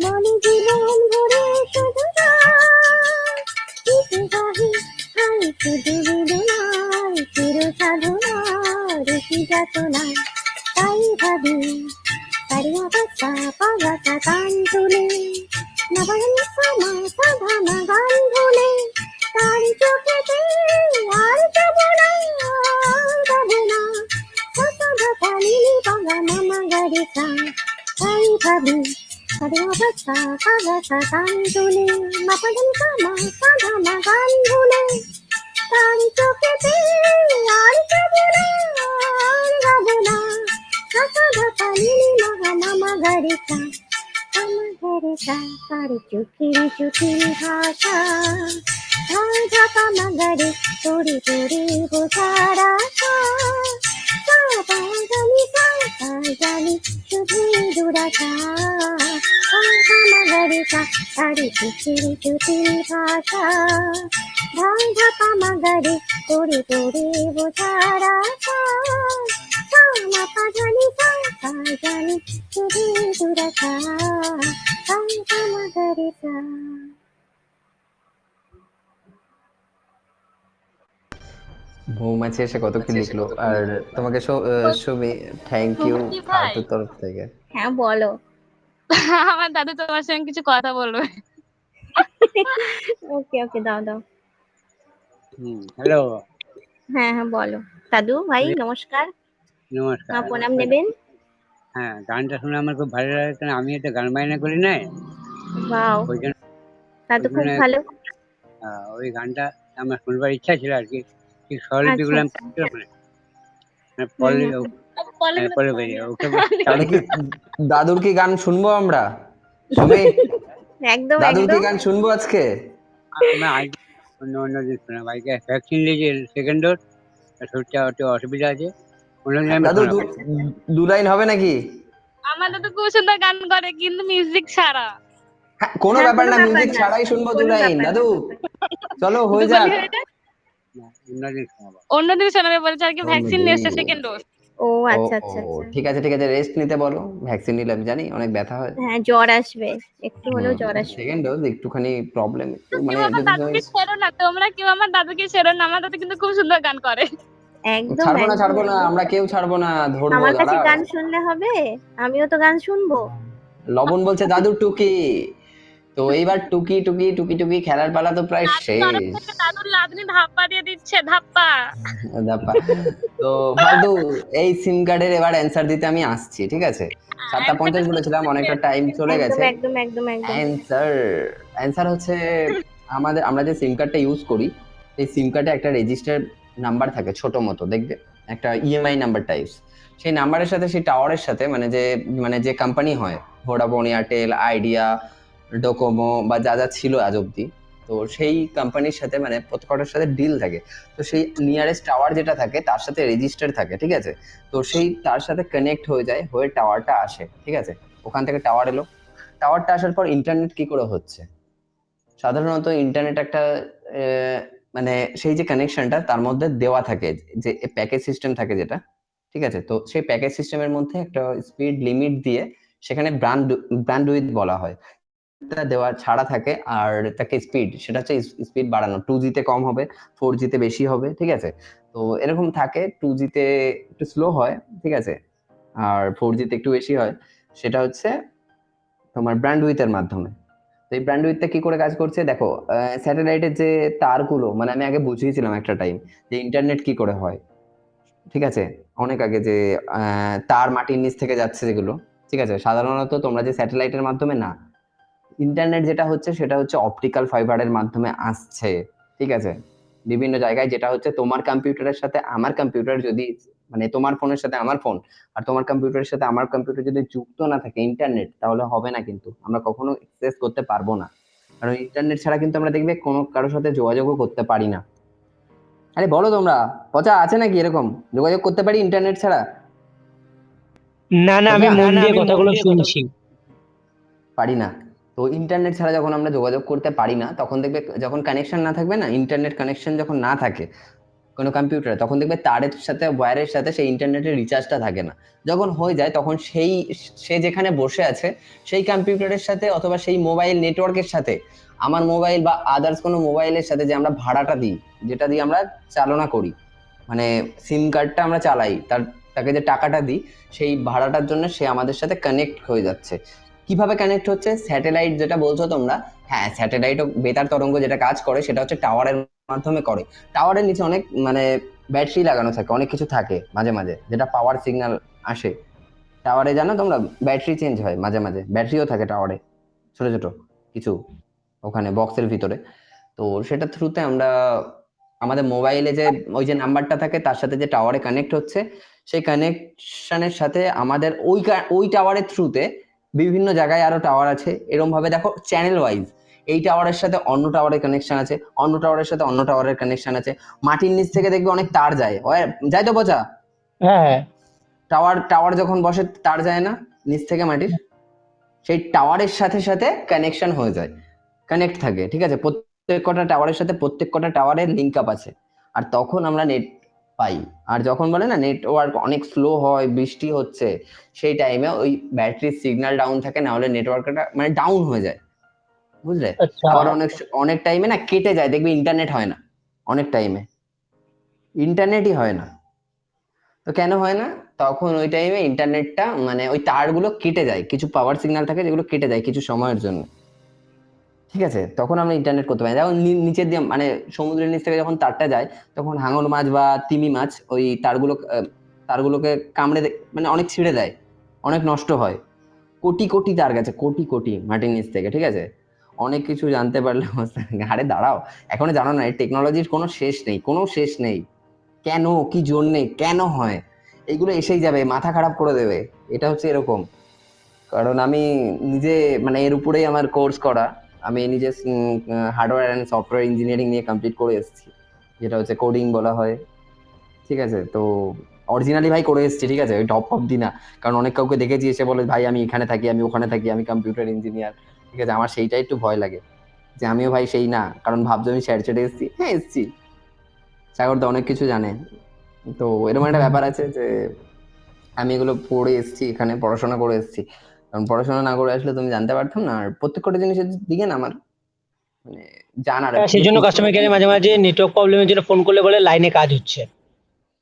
মনে জীবন ভরে শুধু গা কিছু গাহি হাই শুধু বেদনায় চির সাধনায় রুচি যাতনায় তাই ভাবি সারিয়া বাসা পাগাসা কান তুলে নবায়ন সমা সাধানা গান ভুলে তারি চোখেতে আর যাবো না যাবো না সাধা কালিনী পাগা মামা গারিসা তাই ভাবি সারিয়া বাসা পাগাসা কান তুলে নবায়ন সমা সাধানা গান ভুলে তারি চোখেতে আর যাবো না যাবো না সাধা কালিনী মাগা মামা গারিসা পামাগারিসা তার চোখের জটিল ভাষা ধাধা পামাগারি পুরি পুরি বোঝার আশা পামাগারি সা জানি শুধুই দুরাশা পামাগারিসা তার চোখের জটিল ভাষা ধাধা পামাগারি পুরি পুরি বোঝার আশা পামা পাধানি সা জানি শুধুই দুরাশা পামাগারিসা। মৌমাছি এসে কত কি লিখলো। আর তোমাকে সুমি থ্যাংক ইউ সুমতি ভাই আর্তুর তরফ থেকে। হ্যাঁ বলো। আমার দাদু তোমার সঙ্গে কিছু কথা বলবে। ওকে ওকে দাও দাও। হ্যালো, হ্যাঁ হ্যাঁ বলো। দাদু ভাই নমস্কার। নমস্কার। প্রণাম নেবেন। হ্যাঁ, গানটা শুনে আমার খুব ভালো লাগে, কারণ আমি একটা গান বাজনা করি না, ওয়াও ওই জন্য তা তো ওই খুব জন্য ভালো। ওই গানটা আমার শুনবার ইচ্ছা ছিল আর কি। ঠিক আচ্ছা স্বরলিপিগুলো আমি আচ্ছা পাচ্ছিলাম না, মানে হুম পরে হুম পরে বেরিয়ে ওকে তাহলে কি দাদুর কি গান শুনবো আমরা? সুমি একদম দাদুর কি একদম। গান শুনবো আজকে? আমরা অন্য অন্য দিন শোনাবো। আজকে ভ্যাকসিন নিয়েছি সেকেন্ড ডোজ, শরীরটা একটু অসুবিধা আছে, অন্য দিন আমি দাদু শোনাবো। দু লাইন হবে নাকি? আমার দাদু খুব সুন্দর গান করে কিন্তু মিউজিক ছাড়া। হ্যাঁ, কোনো হ্যাঁ ব্যাপার কোনো না, ব্যাপার মিউজিক না, ছাড়াই শুনবো দু কোনো লাইন। ব্যাপার না। দাদু চলো হয়ে দুটো যাক। বলি এটা অন্য দিন শোনাবো। অন্যদিন শোনাবে বলছে আর কি ভ্যাকসিন নিয়ে এসছে অন্যদিন। Second dose. ও ও আচ্ছা ও আচ্ছা আচ্ছা। ঠিক আছে ঠিক আছে, রেস্ট নিতে বলো। ভ্যাকসিন নিলে আমি জানি অনেক ব্যথা হয়। হ্যাঁ জ্বর আসবে, একটু হলেও জ্বর আসবে। সেকেন্ড ডোজ একটুখানি প্রবলেম, একটু কেউ মানে আমার যদি দাদুকে ছেড়ো না, তোমরা কেউ আমার দাদুকে ছেড়ো না, আমার দাদু কিন্তু খুব সুন্দর গান করে। একদম ছাড়বো না একদম ছাড়বো না, একদম। আমরা কেউ ছাড়বো না, ধরবো। আমার কাছে দাঁড়াও। গান শুনলে হবে, আমিও তো গান শুনবো। লবণ বলছে দাদু টুকি, তো এইবার টুকি টুকি টুকি টুকি খেলার পালা তো প্রায় দাদুর শেষ। তরফ থেকে দাদুর লাদনি ধাপ্পা দিয়ে দিচ্ছে, ধাপ্পা। ব্যাপার। তো ফালতু এই সিম কার্ডের এবার অ্যান্সার দিতে আমি আসছি, ঠিক আছে? 7:50 বলেছিলাম, অনেকটা টাইম চলে একদম গেছে। একদম একদম একদম। অ্যান্সার হচ্ছে আমরা যে সিম কার্ডটা ইউজ করি এই সিম কার্ডে একটা রেজিস্টার নাম্বার থাকে ছোট মতো, দেখবে একটা ইএমআই নাম্বার টাইপস। সেই নাম্বারের সাথে সেই টাওয়ারের সাথে মানে যে কোম্পানি হয়, ভোডাফোন, এয়ারটেল, আইডিয়া, ডোকোমো বা যা যা ছিল আজ অব্দি, তো সেই কোম্পানির সাথে মানে প্রত্যেকটার সাথে ডিল থাকে। তো সেই নিয়ারেস্ট টাওয়ার যেটা থাকে তার সাথে রেজিস্টার থাকে, ঠিক আছে। তো সেই তার সাথে কানেক্ট হয়ে যায়, হয়ে টাওয়ারটা আসে, ঠিক আছে। ওখান থেকে টাওয়ার এলো, টাওয়ারটা আসার পর ইন্টারনেট কি করে হচ্ছে, সাধারণত ইন্টারনেট একটা মানে সেই যে কানেকশনটা তার মধ্যে দেওয়া থাকে, যে প্যাকেজ সিস্টেম থাকে যেটা, ঠিক আছে। তো সেই প্যাকেজ সিস্টেমের মধ্যে একটা স্পিড লিমিট দিয়ে সেখানে ব্যান্ডউইথ বলা হয়, দেওয়া ছাড়া থাকে। আর তাকে স্পিড, সেটা হচ্ছে স্পিড বাড়ানো, 2G তে কম হবে, 4G তে বেশি হবে, ঠিক আছে। তো এরকম থাকে, 2G তে একটু স্লো হয়, ঠিক আছে, আর 4G তে একটু বেশি হয়। সেটা হচ্ছে তোমার ব্যান্ডউইথের মাধ্যমে। তো এই ব্যান্ডউইথটা কি করে কাজ করছে দেখো, স্যাটেলাইটের যে তারগুলো, মানে আমি আগে বুঝিয়েছিলাম একটা টাইম যে ইন্টারনেট কি করে হয়, ঠিক আছে, অনেক আগে, যে তার মাটির নিচ থেকে যাচ্ছে যেগুলো, ঠিক আছে। সাধারণত তোমরা যে স্যাটেলাইটের মাধ্যমে না, ইন্টারনেট যেটা হচ্ছে সেটা হচ্ছে অপটিক্যাল ফাইবারের মাধ্যমে আসছে, ঠিক আছে, বিভিন্ন জায়গায়। যেটা হচ্ছে তোমার কম্পিউটারের সাথে আমার কম্পিউটার যদি, মানে তোমার ফোনের সাথে আমার ফোন আর তোমার কম্পিউটারের সাথে আমার কম্পিউটার যদি যুক্ত না থাকে ইন্টারনেট, তাহলে হবে না, কিন্তু আমরা কখনো অ্যাক্সেস করতে পারবো না। কারণ ইন্টারনেট ছাড়া কিন্তু আমরা দেখবে কোনো কারোর সাথে যোগাযোগও করতে পারি না। আরে বলো তোমরা, পচা আছে নাকি এরকম যোগাযোগ করতে পারি ইন্টারনেট ছাড়া? না না, আমি মন দিয়ে কথাগুলো শুনছি। পারি না। তো ইন্টারনেট ছাড়া যখন আমরা যোগাযোগ করতে পারি না, তখন দেখবে যখন কানেকশন না থাকবে না, ইন্টারনেট কানেকশন যখন না থাকে কোনো কম্পিউটারে, তখন দেখবে তারের সাথে ওয়্যারের সাথে সেই ইন্টারনেটের রিচার্জটা থাকে না। যখন হয়ে যায় তখন সে যেখানে বসে আছে সেই কম্পিউটারের সাথে অথবা সেই মোবাইল নেটওয়ার্কের সাথে আমার মোবাইল বা আদার্স কোনো মোবাইলের সাথে যে আমরা ভাড়াটা দিই, যেটা দিয়ে আমরা চালনা করি, মানে সিম কার্ডটা আমরা চালাই, তাকে যে টাকাটা দিই, সেই ভাড়াটার জন্য সে আমাদের সাথে কানেক্ট হয়ে যাচ্ছে। কিভাবে কানেক্ট হচ্ছে? স্যাটেলাইট যেটা বলছো তোমরা, হ্যাঁ, স্যাটেলাইট ও বেতার তরঙ্গ যেটা কাজ করে সেটা হচ্ছে টাওয়ারের মাধ্যমে করে। টাওয়ারের নিচে অনেক মানে ব্যাটারি লাগানো থাকে, অনেক কিছু থাকে মাঝে মাঝে, যেটা পাওয়ার সিগন্যাল আসে টাওয়ারে। জানো তোমরা, ব্যাটারি চেঞ্জ হয় মাঝে মাঝে, ব্যাটারিও থাকে টাওয়ারে, ছোট ছোট কিছু ওখানে বক্সের ভিতরে। তো সেটা থ্রুতে আমরা আমাদের মোবাইলে যে ওই যে নাম্বারটা থাকে তার সাথে যে টাওয়ারে কানেক্ট হচ্ছে, সেই কানেকশনের সাথে আমাদের ওই টাওয়ারের থ্রুতে বিভিন্ন জায়গায় আরো টাওয়ার আছে, এরকম ভাবে দেখো চ্যানেল ওয়াইজ এই টাওয়ারের সাথে অন্য টাওয়ারের কানেকশন আছে, অন্য টাওয়ারের সাথে অন্য টাওয়ারের কানেকশন আছে। মাটির নিচ থেকে দেখবে অনেক তার যায়, যায় তো বোঝা? হ্যাঁ, টাওয়ার যখন বসে তার যায় না নিচ থেকে মাটির, সেই টাওয়ারের সাথে সাথে কানেকশন হয়ে যায়, কানেক্ট থাকে, ঠিক আছে। প্রত্যেক কটা টাওয়ারের সাথে প্রত্যেক কটা টাওয়ারের লিঙ্ক আপ আছে, আর তখন আমরা নেট পাই। আর যখন বলে না নেটওয়ার্ক অনেক স্লো হয়, বৃষ্টি হচ্ছে, সেই টাইমে ওই ব্যাটারির সিগন্যাল ডাউন থাকে, না হলে নেটওয়ার্কটা মানে ডাউন হয়ে যায়, বুঝলে। আবার অনেক টাইমে না কেটে যায়, দেখবে ইন্টারনেট হয় না, অনেক টাইমে ইন্টারনেটই হয় না। তো কেন হয় না? তখন ওই টাইমে ইন্টারনেটটা মানে ওই তারগুলো কেটে যায়, কিছু পাওয়ার সিগন্যাল থাকে যেগুলো কেটে যায় কিছু সময়ের জন্য, ঠিক আছে। তখন আমরা ইন্টারনেট করতে পারি। যেমন নিচের দিয়ে মানে সমুদ্রের নিচ থেকে যখন তারটা যায়, তখন হাঙর মাছ বা তিমি মাছ ওই তারগুলোকে কামড়ে মানে অনেক ছিঁড়ে দেয়, অনেক নষ্ট হয়। কোটি কোটি তার গেছে, কোটি কোটি মাটির নিচ থেকে, ঠিক আছে। অনেক কিছু জানতে পারলে আরে দাঁড়াও, এখনো জানো না, এই টেকনোলজির কোনো শেষ নেই, কোনো শেষ নেই। কেন, কি জন্যে, কেন হয়, এইগুলো এসেই যাবে, মাথা খারাপ করে দেবে। এটা হচ্ছে এরকম। কারণ আমি নিজে মানে এর উপরেই আমার কোর্স করা, আমি নিজে হার্ডওয়্যার অ্যান্ড সফটওয়্যার ইঞ্জিনিয়ারিং নিয়ে কমপ্লিট করে এসেছি, যেটা হচ্ছে কোডিং বলা হয়, ঠিক আছে। তো অরিজিনালি ভাই করে এসেছি, ঠিক আছে, ওই টপ অব্দি না। কারণ অনেক কাউকে দেখেছি এসে বলে ভাই আমি এখানে থাকি, আমি ওখানে থাকি, আমি কম্পিউটার ইঞ্জিনিয়ার, ঠিক আছে। আমার সেইটাই একটু ভয় লাগে যে আমিও ভাই সেই না, কারণ ভাবছো আমি স্যার ছেড়ে এসেছি, হ্যাঁ এসেছি, সাগর তো অনেক কিছু জানে। তো এরকম একটা ব্যাপার আছে যে আমি এগুলো পড়ে এসেছি, এখানে পড়াশোনা করে এসেছি। কারণ পড়াশোনা না করে আসলে তুমি জানতে পারতাম না। আর প্রত্যেকটা জিনিসের দিকে না আমার মানে জানার, সেই জন্য কাস্টমার কেয়ারে মাঝে মাঝে নেটওয়ার্ক প্রবলেমের জন্য ফোন করলে বলে লাইনে কাজ হচ্ছে।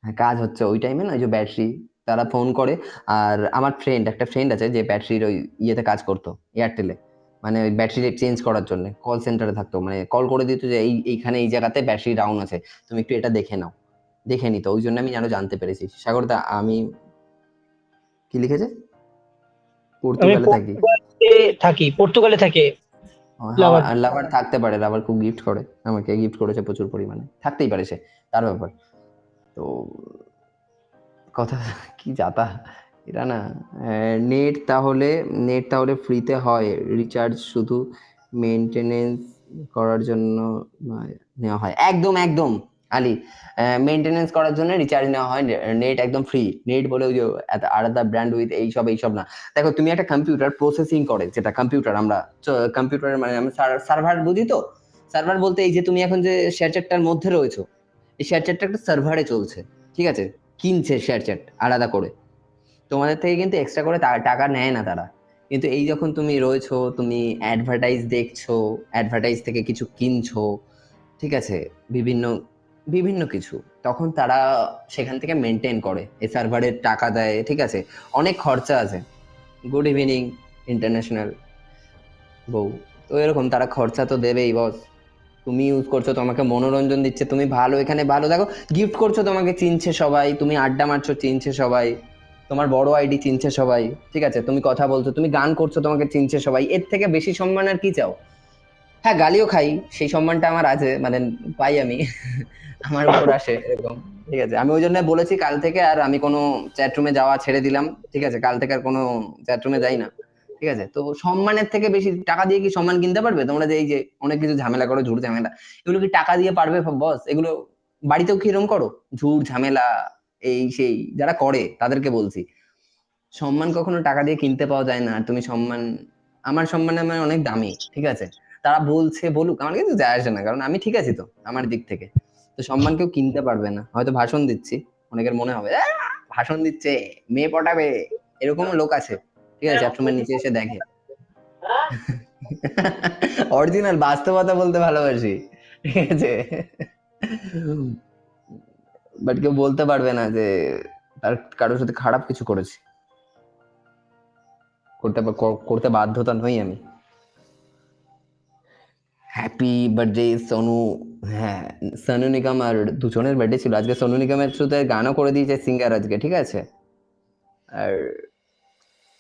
হ্যাঁ, কাজ হচ্ছে ওই টাইমে না, ওই যে ব্যাটারি, তারা ফোন করে। আর আমার একটা ফ্রেন্ড আছে যে ব্যাটারির ওই ইয়েতে কাজ করতো এয়ারটেলে, মানে ওই ব্যাটারি চেঞ্জ করার জন্য কল সেন্টারে থাকতো, মানে কল করে দিত যে এইখানে এই জায়গাতে ব্যাটারি ডাউন আছে, তুমি একটু এটা দেখে নাও। দেখে নিত, ওই জন্য আমি জানতে পেরেছি। সাগরদা, আমি কি লিখেছে? পর্তুগালে থাকি। পর্তুগালে থাকে। Lover. লাভার থাকতে পারে, লাভার খুব গিফট করে, আমাকে গিফট করেছে প্রচুর পরিমাণে, থাকতেই পারে সে, তার ব্যাপার। তো কথা কি যাতা এরা না। নেট তাহলে ফ্রিতে হয়, রিচার্জ শুধু মেনটেনেন্স করার জন্য নেওয়া হয়। একদম একদম আলী, মেনটেনেন্স করার জন্য রিচার্জ নেওয়া হয়, নেট একদম ফ্রি। নেট বলে ওই যে আলাদা ব্র্যান্ড উইথ এইসব না। দেখো তুমি একটা কম্পিউটার প্রসেসিং করে, যেটা কম্পিউটার আমরা কম্পিউটারের মানে আমরা সার্ভার বুঝি তো। সার্ভার বলতে এই যে তুমি এখন যে শেয়ার চ্যাটটার মধ্যে রয়েছো, এই শেয়ার চ্যাটটা একটা সার্ভারে চলছে, ঠিক আছে, কিনছে শেয়ার চ্যাট আলাদা করে, তোমাদের থেকে কিন্তু এক্সট্রা করে টাকা নেয় না তারা। কিন্তু এই যখন তুমি রয়েছো, তুমি অ্যাডভার্টাইজ দেখছো, অ্যাডভার্টাইজ থেকে কিছু কিনছো, ঠিক আছে, বিভিন্ন কিছু, তখন তারা সেখান থেকে মেনটেন করে, এই সার্ভারের টাকা দেয়, ঠিক আছে, অনেক খরচা আছে। গুড ইভিনিং ইন্টারন্যাশনাল বউ, তো এরকম তারা খরচা তো দেবেই বস। তুমি ইউজ করছো, তোমাকে মনোরঞ্জন দিচ্ছে, তুমি ভালো, এখানে ভালো, দেখো গিফট করছো, তোমাকে চিনছে সবাই, তুমি আড্ডা মারছো, চিনছে সবাই, তোমার বড় আইডি চিনছে সবাই, ঠিক আছে, তুমি কথা বলছো, তুমি গান করছো, তোমাকে চিনছে সবাই, এর থেকে বেশি সম্মান আর কি চাও? হ্যাঁ, গালিও খাই, সেই সম্মানটা আমার আছে, মানে পাই আমি, আমার উপর আসে এরকম, ঠিক আছে। আমি ওই জন্য বলেছি কাল থেকে আর আমি কোনো চ্যাটরুমে যাওয়া ছেড়ে দিলাম, ঠিক আছে, কাল থেকে আর কোনো চ্যাটরুমে যাই না, ঠিক আছে। তো সম্মানের থেকে বেশি টাকা দিয়ে কি সম্মান কিনতে পারবে তোমরা? যে এই যে অনেক কিছু ঝামেলা করো, ঝুড় ঝামেলা, এগুলো কি টাকা দিয়ে পারবে বস? এগুলো বাড়িতেও কি এরকম করো? ঝুড় ঝামেলা এই সেই যারা করে তাদেরকে বলছি, সম্মান কখনো টাকা দিয়ে কিনতে পাওয়া যায় না। আর তুমি আমার সম্মান আমার অনেক দামি, ঠিক আছে, তারা বলছে বলুক, আমার কিছু যায় আসে না, কারণ আমি ঠিক আছি তো আমার দিক থেকে। তো সম্মান কেউ কিনতে পারবে না। হয়তো ভাষণ দিচ্ছি, অনেকের মনে হবে ভাষণ দিচ্ছে, মেয়ে পটাবে, এরকম লোক আছে, ঠিক আছে, চ্যাটরুমের নিচে এসে দেখে। অরিজিনাল বাস্তবতা বলতে ভালোবাসি, ঠিক আছে, বাট কেউ বলতে পারবে না যে তার কারোর সাথে খারাপ কিছু করেছি, করতে বাধ্যতা নই আমি। Happy birthday Sonu. হ্যাঁ, সোনু নিগম আর দুজনের বার্থডে ছিল আজকে। সোনু নিগমের থ্রুতে গানও করে দিয়েছে সিঙ্গার আজকে, ঠিক আছে, আর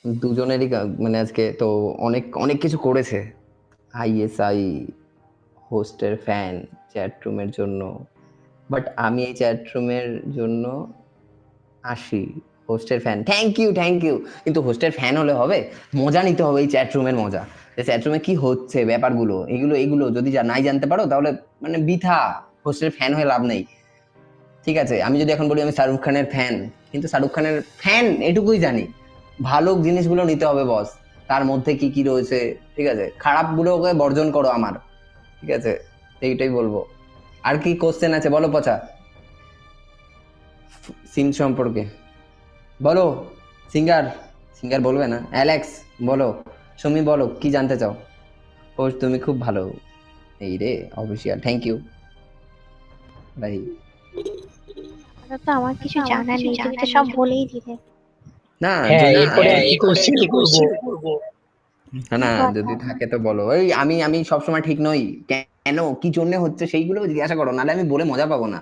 দুজনেরই মানে আজকে তো অনেক অনেক কিছু করেছে। ISI হোস্টের ফ্যান চ্যাট রুমের জন্য, বাট আমি এই চ্যাট রুমের জন্য আসি, হোস্টের ফ্যান, থ্যাংক ইউ। কিন্তু হোস্টের ফ্যান হলে হবে? মজা নিতে হবে এই চ্যাট রুমের মজা, যে চ্যাট রুমে কি হচ্ছে ব্যাপারগুলো, এগুলো যদি নাই জানতে পারো তাহলে মানে বৃথা, হোস্টের ফ্যান হয়ে লাভ নেই, ঠিক আছে। আমি যদি এখন বলি আমি শাহরুখ খানের ফ্যান, কিন্তু শাহরুখ খানের ফ্যান এটুকুই জানি, ভালো জিনিসগুলো নিতে হবে বস, তার মধ্যে কি কি রয়েছে, ঠিক আছে, খারাপগুলোকে বর্জন করো আমার, ঠিক আছে, এইটাই বলবো। আর কি কোশ্চেন আছে বলো পচা, সিম সম্পর্কে বলো। সিঙ্গার বলবে না, অ্যালেক্স বলো, সুমি বলো, কি জানতে চাও? ও তুমি খুব ভালো, এই রে অফিসিয়াল, থ্যাংক ইউ ভাই। তো আমার কিছু জানার নেই, তুমি তো সব বলেই দিলে। না হ্যাঁ, এরপরে আর কি কোশ্চেন করব? না যদি থাকে তো বলো। এই আমি সবসময় ঠিক নই, কেন কি জন্য হচ্ছে সেইগুলো জিজ্ঞাসা করো, নাহলে আমি বলে মজা পাবো না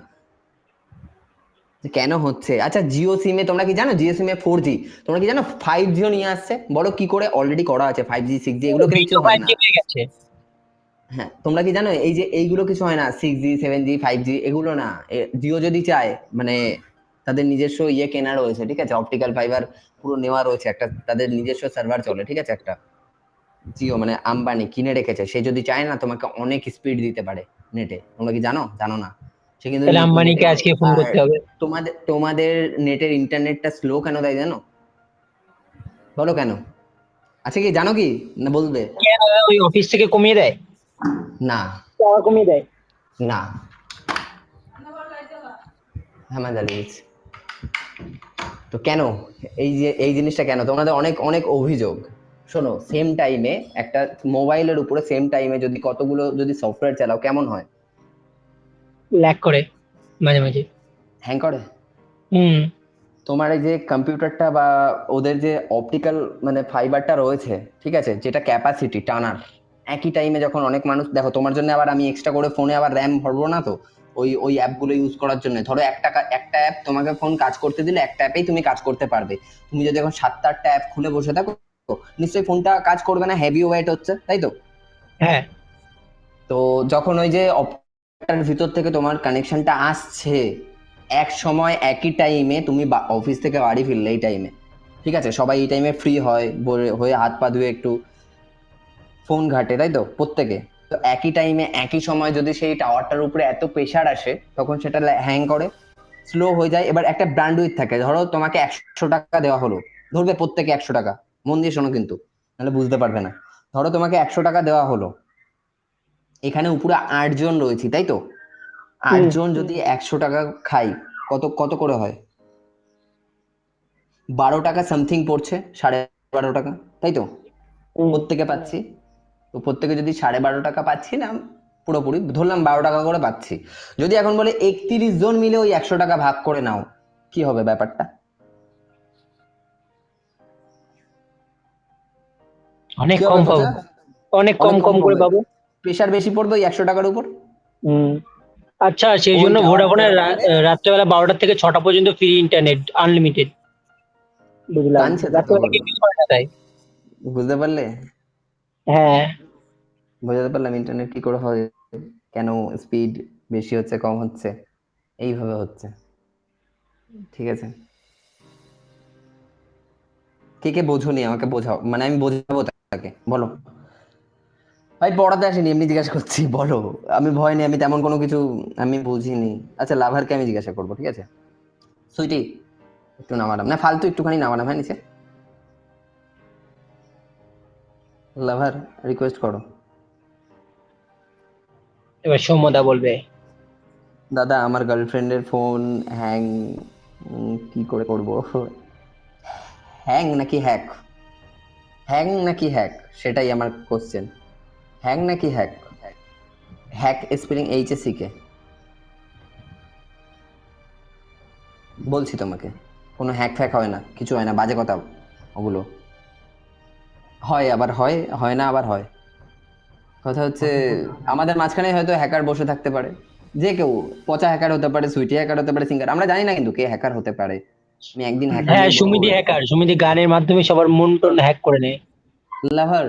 কেন হচ্ছে। আচ্ছা, জিও সিমে তোমরা কি জানো, জিও সিমে 4G, তোমরা কি জানো 5G নিয়ে আসছে? বলো কি করে? অলরেডি করা আছে 5G 6G, এগুলো কিছু হয় না। হ্যাঁ, তোমরা কি জানো এই যে এইগুলো কিছু হয় না, 6G 7G 5G এগুলো না। জিও যদি চায়, মানে তাদের নিজস্ব কেনা রয়েছে, ঠিক আছে, অপটিক্যাল ফাইবার পুরো নেওয়া রয়েছে, একটা তাদের নিজস্ব সার্ভার চলে, ঠিক আছে, একটা জিও মানে আম্বানি কিনে রেখেছে, সে যদি চায় না তোমাকে অনেক স্পিড দিতে পারে নেটে। তোমরা কি জানো না? সে কিন্তু আম্বানিকে আজকে ফোন করতে হবে। তোমাদের নেটের ইন্টারনেটটা স্লো কেন দেয় জানো? বলো কেন? আচ্ছা কি জানো কি না বলবে? ওই অফিস থেকে কমিয়ে দেয় না, কমিয়ে দেয় না, হ্যাঁ জ্বালিয়েছি তো কেন এই জিনিসটা কেন? তোমাদের অনেক অনেক অভিযোগ। শোনো, সেম টাইমে একটা মোবাইলের উপরে সেম টাইমে যদি কতগুলো যদি সফটওয়্যার চালাও কেমন হয়? ল্যাগ করে মাঝে মাঝে, হ্যাং করে। তোমার এই যে কম্পিউটারটা বা ওদের যে অপটিক্যাল মানে ফাইবারটা রয়েছে, ঠিক আছে, যেটা ক্যাপাসিটি টানার, একই টাইমে যখন অনেক মানুষ, দেখো তোমার জন্য আবার আমি এক্সট্রা করে ফোনে আবার র্যাম ভরবো না তো ওই অ্যাপগুলো ইউজ করার জন্য। ধরো একটা অ্যাপ তোমাকে ফোন কাজ করতে দিলে একটা অ্যাপেই তুমি কাজ করতে পারবে। তুমি যদি এখন 7-8টা অ্যাপ খুলে বসে থাকো, নিশ্চয়ই ফোনটা কাজ করবে না, হেভি ওয়েট হচ্ছে, তাই তো? হ্যাঁ তো যখন ওই যে অপারেটরের ভিতর থেকে তোমার কানেকশনটা আসছে, এক সময় একই টাইমে তুমি অফিস থেকে বাড়ি ফিরলে এই টাইমে, ঠিক আছে, সবাই এই টাইমে ফ্রি হয়, হয়ে হাত পা ধুয়ে একটু ফোন ঘাটে, তাই তো প্রত্যেকে। তো একই টাইমে একই সময় যদি সেই টাওয়ারটার উপরে এত প্রেশার আসে, তখন সেটা হ্যাং করে, স্লো হয়ে যায়। এবার একটা ব্র্যান্ডউইথ থাকে, ধরো তোমাকে 100 টাকা দেওয়া হলো, ধরবে প্রত্যেকে 100 টাকা, মন দিয়ে শোনো কিন্তু, নাহলে বুঝতে পারবে না। ধরো তোমাকে 100 টাকা দেওয়া হলো, এখানে উপরে 8 জন রয়েছি, তাই তো? 8 জন যদি 100 টাকা খাই, কত কত করে হয়? 12 টাকা সামথিং পড়ছে, 12.5 টাকা, তাই তো? প্রত্যেকে পাচ্ছি, তো প্রত্যেকে যদি 12.5 টাকা পাচ্ছি না, পুরোপুরি ধরলাম 12 টাকা করে পাচ্ছি। যদি এখন বলে 31 জন মিলে ওই 100 টাকা ভাগ করে নাও, কি হবে ব্যাপারটা? অনেক কম পাবো, অনেক কম কম করে পাবো। প্রেশার বেশি পড়বে ওই 100 টাকার উপর। আচ্ছা, সেই জন্য ভোডাফোনের রাত্রেবেলা 12টা থেকে 6টা পর্যন্ত ফ্রি ইন্টারনেট আনলিমিটেড। বুঝলাম, রাত্রেবেলা কি কিছু হয় না তাই? বুঝতে পারলে? হ্যাঁ, বুঝতে পারলাম ইন্টারনেট কি করে হয়, কেন স্পিড বেশি হচ্ছে কম হচ্ছে, এইভাবে হচ্ছে, ঠিক আছে? কে কে বোঝোনি আমাকে বোঝাও, মানে আমি বোঝাবো তাকে, বলো। ভাই পড়াতে আসেনি, এমনি জিজ্ঞাসা করছি, বলো। আমি ভয় নেই, আমি তেমন কোনো কিছু আমি বুঝিনি। আচ্ছা, লাভারকে আমি জিজ্ঞাসা করবো, ঠিক আছে? সুইটি একটু নামালাম না, ফালতু একটুখানি নামালাম, হ্যাঁ নিচে। লাভার রিকোয়েস্ট করো। এবার সৌম্যদা বলবে। দাদা আমার গার্লফ্রেন্ডের ফোন হ্যাং, কি করে করব? হ্যাং নাকি হ্যাক? হ্যাং নাকি হ্যাক, সেটাই আমার কোশ্চেন। হ্যাং নাকি হ্যাক? হ্যাক স্পেলিং HACK বলছি তোমাকে, কোনো হ্যাক ফ্যাক হয় না, কিছু হয় না, বাজে কথা ওগুলো। হয় আবার হয়, হয় না আবার হয়। কথা হচ্ছে আমাদের মাঝখানে হয়তো হ্যাকার বসে থাকতে পারে, যে কেউ, পচা হ্যাকার হতে পারে, সুইটি হ্যাকার হতে পারে, সিঙ্গার, আমরা জানি না কিন্তু কে হ্যাকার হতে পারে। আমি একদিন হ্যাকার হ্যাঁ, সুমিদি হ্যাকার, সুমিদি গানের মাধ্যমে সবার মন টন হ্যাক করে নেয়। Lover,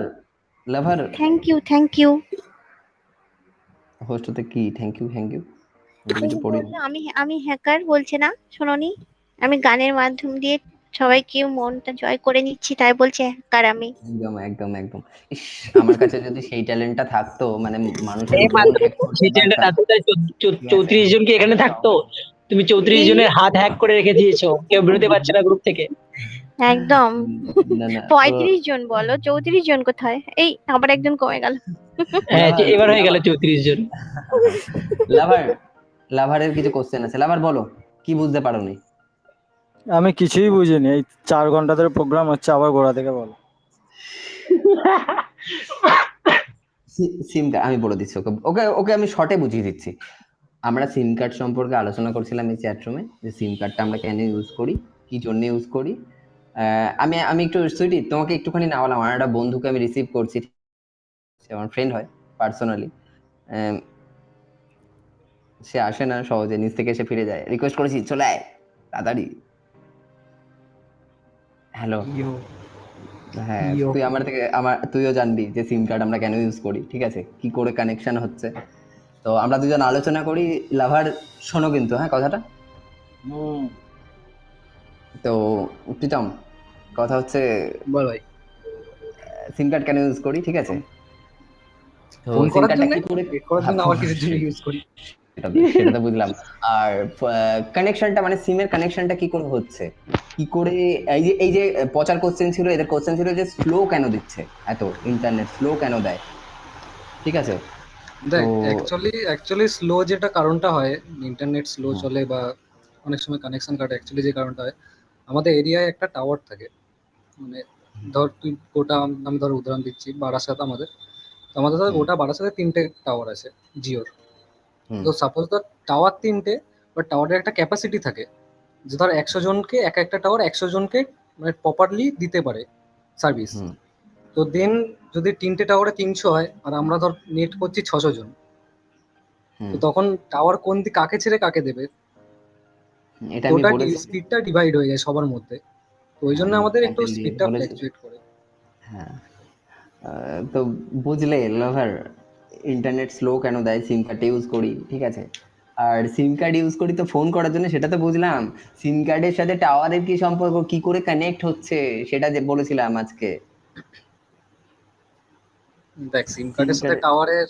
lover thank you, thank you. Host হতে কি থ্যাংক ইউ, থ্যাংক ইউ কিছু পড়ি। আমি আমি হ্যাকার বলছে না, শোনোনি? আমি গানের মাধ্যম দিয়ে সবাইকে মনটা জয় করে নিচ্ছি, তাই বলছে হ্যাকার আমি। একদম একদম একদম। ইস, আমার কাছে যদি সেই ট্যালেন্টটা থাকতো, মানে মানুষের এই মন মাত্র hack করতে সেই চ্যানেলটা পারতাম। থাকতো, 34 জন কি এখানে থাকতো? তুমি 34 জনের হাত হ্যাক করে রেখে দিয়েছো, কেউ বেরোতে পারছে না গ্রুপ থেকে। একদম। না না 35 জন বলো, 34 জন কোথায়? এই আবার একজন কমে গেল। হ্যাঁ, এবার হয়ে গেল 34 জন। লাভার, লাভারের কিছু কোশ্চেন আছে, লাভার বলো, কি বুঝতে পারোনি? আমি কিছুই বুঝিনি, এই 4 ঘন্টা ধরে প্রোগ্রাম হচ্ছে, আবার গোড়া থেকে বলো। সিম কার্ড আমি বলে দিচ্ছি, ওকে ওকে ওকে আমি শর্টে বুঝিয়ে দিচ্ছি। আমরা সিম কার্ড সম্পর্কে আলোচনা করছিলাম এই চ্যাট রুমে, যে সিম কার্ডটা আমরা কেন ইউজ করি, কি জন্য ইউজ করি। আমি আমি একটু সুইটি তোমাকে একটুখানি নাওয়ালাম, আমার একটা বন্ধুকে আমি রিসিভ করছি, সে আমার ফ্রেন্ড হয় পার্সোনালি, সে আসে না সহজে, নিচ থেকে এসে ফিরে যায়, রিকোয়েস্ট করেছি চলে আয় তাড়াতাড়ি। হ্যালো, হ্যাঁ তুই আমার থেকে তুইও জানবি যে সিম কার্ড আমরা কেন ইউজ করি, ঠিক আছে, কি করে কানেকশন হচ্ছে। তো আমরা দুজন আলোচনা করি, লাভার শোনো কিন্তু, হ্যাঁ কথাটা। তো প্রীতম, কথা হচ্ছে বল ভাই, সিম কার্ড কেন ইউজ করি, ঠিক আছে? তো ফোন সিম করার কার্ডটা জন্য, কি করে, করার জন্য আবার কিছুর জন্য ইউজ করি। সেটা তো বুঝলাম। আর কানেকশনটা, মানে সিমের কানেকশনটা কি করে হচ্ছে, কি করে, এই যে পচার কোশ্চেন ছিল, এদের কোশ্চেন ছিল যে স্লো কেন দিচ্ছে, এত ইন্টারনেট স্লো কেন দেয়, ঠিক আছে? দেখ, অ্যাকচুয়ালি স্লো যেটা কারণটা হয়, ইন্টারনেট স্লো চলে বা অনেক সময় কানেকশন কাটে, অ্যাকচুয়ালি যে কারণটা হয়, আমাদের এরিয়ায় একটা টাওয়ার থাকে, মানে ধর তুই গোটা, আমি ধর উদাহরণ দিচ্ছি, বারাসাত আমাদের, তো আমাদের ধর গোটা বারাসাতে 3টে টাওয়ার আছে জিওর। তো সাপোজ ধর টাওয়ার 3টে, বাট টাওয়ারের একটা ক্যাপাসিটি থাকে যে ধর 100 জনকে, একটা টাওয়ার 100 জনকে মানে প্রপারলি দিতে পারে সার্ভিস। তো দেন যদি 3টে টাওয়ারে 300 হয়, আর আমরা ধর নেট করছি 600 জন, তো তখন টাওয়ার কোন দিকে কাকে ছেড়ে কাকে দেবে, ওটা স্পিডটা ডিভাইড হয়ে যায় সবার মধ্যে। তো ওই জন্য আমাদের একটু স্পিডটা ফ্ল্যাকচুয়েট করে। হ্যাঁ, তো বুঝলে লোভার, ইন্টারনেট স্লো কেন দেয়, সিম কার্ড ইউজ করি, ঠিক আছে। আর সিম কার্ড ইউজ করি তো ফোন করার জন্য, সেটা তো বুঝলাম। সিম কার্ডের সাথে টাওয়ারের কি সম্পর্ক, কি করে কানেক্ট হচ্ছে, সেটা যে বলেছিলাম আজকে। দেখ সিম কার্ডের সাথে টাওয়ারের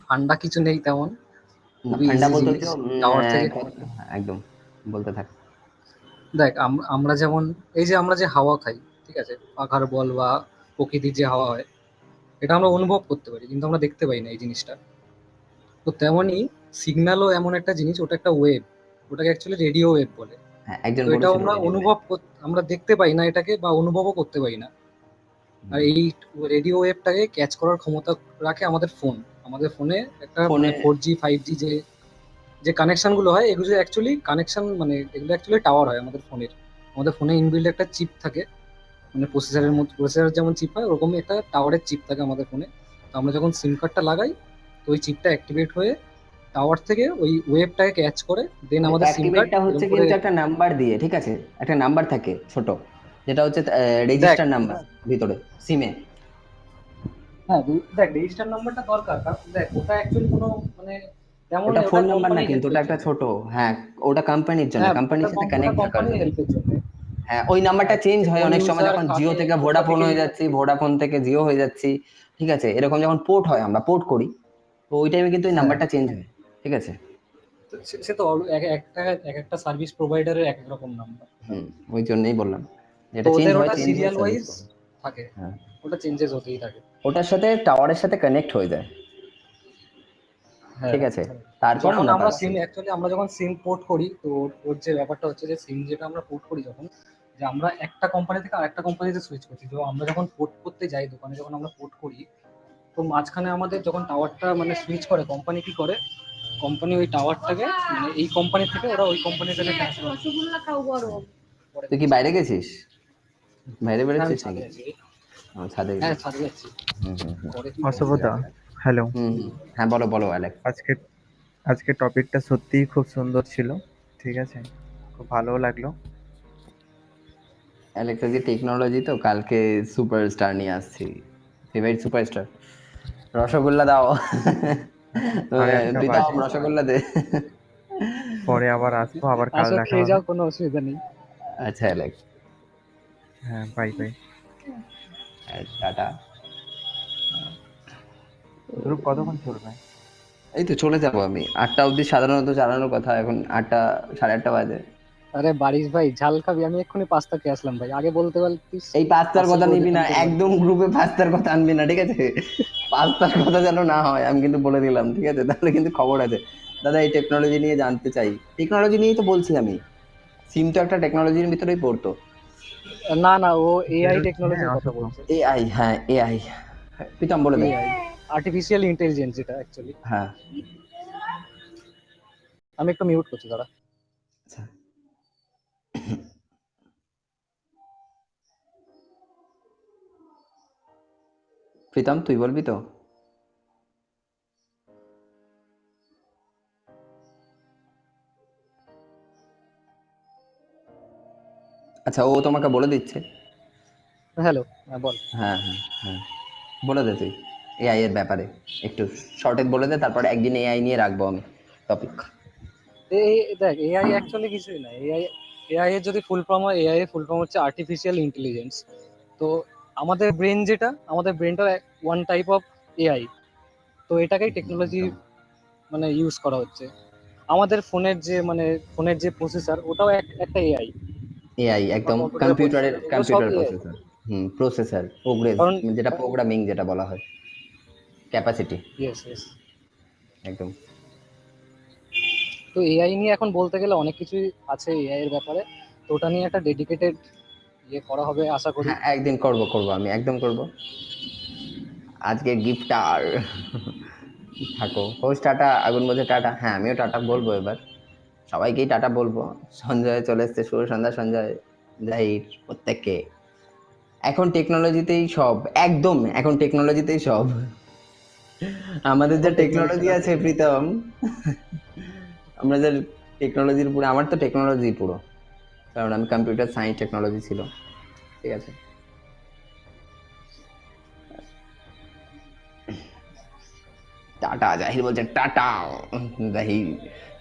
ফান্ডা কিছু নেই তেমন, খুবই ফান্ডা ইজি বলতে জিনিস টাওয়ার থেকে। একদম বলতে থাক। দেখ আমরা যেমন এই যে আমরা যে হাওয়া খাই, ঠিক আছে, পাখার বল বা প্রকৃতির যে হাওয়া হয়, এটা আমরা অনুভব করতে পারি কিন্তু আমরা দেখতে পাই না এই জিনিসটা। তো তেমনই সিগন্যালও এমন একটা জিনিস, ওটা একটা ওয়েভ, ওটাকে অ্যাকচুয়ালি রেডিও ওয়েভ বলে। হ্যাঁ, একজন তো এটাও বলেছিল আমরা আমরা দেখতে পাই না এটাকে বা অনুভবও করতে পারি না। আর এই রেডিও ওয়েভটাকে ক্যাচ করার ক্ষমতা রাখে আমাদের ফোন। আমাদের ফোনে একটা মানে 4G 5G যে কানেকশন গুলো হয়, এগুলো অ্যাকচুয়ালি কানেকশন মানে এগুলো অ্যাকচুয়ালি টাওয়ার হয় আমাদের ফোনের। আমাদের ফোনে ইনবিল্ড একটা চিপ থাকে, মানে প্রসেসরের মধ্যে, প্রসেসর যেমন চিপ হয় ওরকমই একটা টাওয়ারের চিপ থাকে আমাদের ফোনে। তো আমরা যখন সিম কার্ডটা লাগাই, তো ওই চিপটা অ্যাক্টিভেট হয়ে টাওয়ার থেকে ওই ওয়েভটাকে ক্যাচ করে দেন আমাদের সিম কার্ড অ্যাক্টিভেটটা হচ্ছে কিন্তু একটা নাম্বার দিয়ে, ঠিক আছে, একটা নাম্বার থাকে ছোট, যেটা হচ্ছে রেজিস্টার নাম্বার ভিতরে সিমে। হ্যাঁ দেখ রেজিস্টার নাম্বারটা দরকার, কারণ দেখ ওটা অ্যাকচুয়ালি কোনো মানে তেমন ওটা ফোন নাম্বার না কিন্তু, ওটা একটা ছোট, হ্যাঁ ওটা কোম্পানির জন্য, কোম্পানির সাথে কানেক্ট থাকার জন্য। হেল্পের জন্য। হ্যাঁ, ওই নাম্বারটা চেঞ্জ হয় অনেক সময়, যখন জিও থেকে ভোডাফোন হয়ে যাচ্ছি, ভোডাফোন থেকে জিও হয়ে যাচ্ছি, ঠিক আছে, এরকম যখন পোর্ট হয়, আমরা পোর্ট করি, তো ওই টাইমে কিন্তু ওই নাম্বারটা চেঞ্জ হয়, ঠিক আছে। সে তো একটা সার্ভিস প্রোভাইডারের এক এক রকম নাম্বার। ওই জন্যই বললাম যেটা চেঞ্জ হয়, চেঞ্জ সিরিয়াল ওয়াইজ থাকে, ওটা চেঞ্জেস হতেই থাকে, ওটার সাথে টাওয়ারের সাথে কানেক্ট হয়ে যায়, ঠিক আছে। তারপর আমরা সিম অ্যাকচুয়ালি আমরা যখন সিম পোর্ট করি, তো ওর যে ব্যাপারটা হচ্ছে যে সিম যেটা আমরা পোর্ট করি যখন, যে আমরা একটা কোম্পানি থেকে আরেকটা কোম্পানিতে সুইচ করছি, তো আমরা যখন পোর্ট করতে যাই দোকানে, যখন আমরা পোর্ট করি, তো মাঝখানে আমাদের যখন টাওয়ারটা মানে সুইচ করে, কোম্পানি কি করে, কোম্পানি ওই টাওয়ারটাকে মানে এই কোম্পানি থেকে ওরা ওই কোম্পানির সাথে ট্রান্সফার। তুই কি বাইরে গেছিস, বাইরে বেরোচ্ছিস নাকি? ছাদে, হ্যাঁ ছাদে যাচ্ছি। অশুভদা, হ্যালো। হ্যাঁ বলো বলো অ্যালেক্স। আজকে টপিকটা সত্যিই খুব সুন্দর ছিল, ঠিক আছে, খুব ভালোও লাগলো। অ্যালেক্স আজকে টেকনোলজি তো, কালকে সুপারস্টার নিয়ে আসছি, ফেভারিট সুপারস্টার। রসগোল্লা দাও, তুই দাও রসগোল্লা দে, পরে আবার আসবো, আবার কাল দেখা খেয়ে যাও, কোনো অসুবিধা নেই। আচ্ছা অ্যালেক্স, হ্যাঁ বাই বাই, টাটা। গ্রুপ কতক্ষণ চলবে? এই তো চলে যাবো আমি, 8টা অবধি সাধারণত চালানোর কথা, এখন 8টা 8:30 বাজে। আরে বারিশ ভাই ঝাল খাবি? আমি এক্ষুনি পাস্তা খেয়ে আসলাম ভাই, আগে বলতে পারতিস। এই পাস্তার কথা নিবি না একদম, গ্রুপে পাস্তার কথা আনবি না, ঠিক আছে, পাস্তার কথা যেন না হয়, আমি কিন্তু বলে দিলাম, ঠিক আছে, তাহলে কিন্তু খবর আছে। দাদা এই টেকনোলজি নিয়ে জানতে চাই, টেকনোলজি নিয়েই তো বলছি আমি, সিম তো একটা টেকনোলজির ভিতরেই পড়তো। না না, ও এআই টেকনোলজির কথা বলছে। এআই, হ্যাঁ এআই, প্রীতম বলে দে। আর্টিফিশিয়াল ইন্টেলিজেন্স এটা অ্যাকচুয়ালি। হ্যাঁ, আমি একটু মিউট করছি দাঁড়া। আচ্ছা, প্রীতম তুই বলবি তো? আচ্ছা, ও তোমাকে বলে দিচ্ছে। হ্যালো, বল। হ্যাঁ হ্যাঁ হ্যাঁ, বলে দে তুই এআই এর ব্যাপারে একটু শর্টে বলে দে, তারপরে একদিন এআই নিয়ে রাখবো আমি টপিক। দেখ এআই অ্যাকচুয়ালি কিছুই না, এআই এর যদি ফুল ফর্ম হয়, এআই এর ফুল ফর্ম হচ্ছে আর্টিফিশিয়াল ইন্টেলিজেন্স। তো আমাদের ব্রেন যেটা, আমাদের ব্রেনটা ওয়ান টাইপ অফ এআই, তো এটাকেই টেকনোলজি মানে ইউজ করা হচ্ছে। আমাদের ফোনের যে প্রসেসর, ওটাও একটা এআই, এআই একদম কম্পিউটার প্রসেসর, প্রসেসর প্রোগ্রেস, যেটা প্রোগ্রামিং যেটা বলা হয়, ক্যাপাসিটি। ইয়েস ইয়েস, একদম। তো এআই নিয়ে এখন বলতে গেলে অনেক কিছুই আছে এআই এর ব্যাপারে, তো ওটা নিয়ে একটা ডেডিকেটেড করা হবে আশা করি। হ্যাঁ একদিন করব, আমি একদম করব। আজকে গিফটার থাকো, হোস্ট টাটা, আগুন বোঝে টাটা। হ্যাঁ আমিও টাটা বলবো, এবার সবাইকেই টাটা বলবো। সঞ্জয় চলে এসছে, শুভ সন্ধ্যা সঞ্জয়, জাহির, প্রত্যেককে। এখন টেকনোলজিতেই সব, একদম এখন টেকনোলজিতেই সব। আমাদের যে টেকনোলজি আছে প্রীতম, আমরা যে টেকনোলজির পুরো, আমার তো টেকনোলজি পুরো, কারণ আমি কম্পিউটার সায়েন্স টেকনোলজি ছিল, ঠিক আছে। টাটা। জাহির বলছে টাটা। জাহির,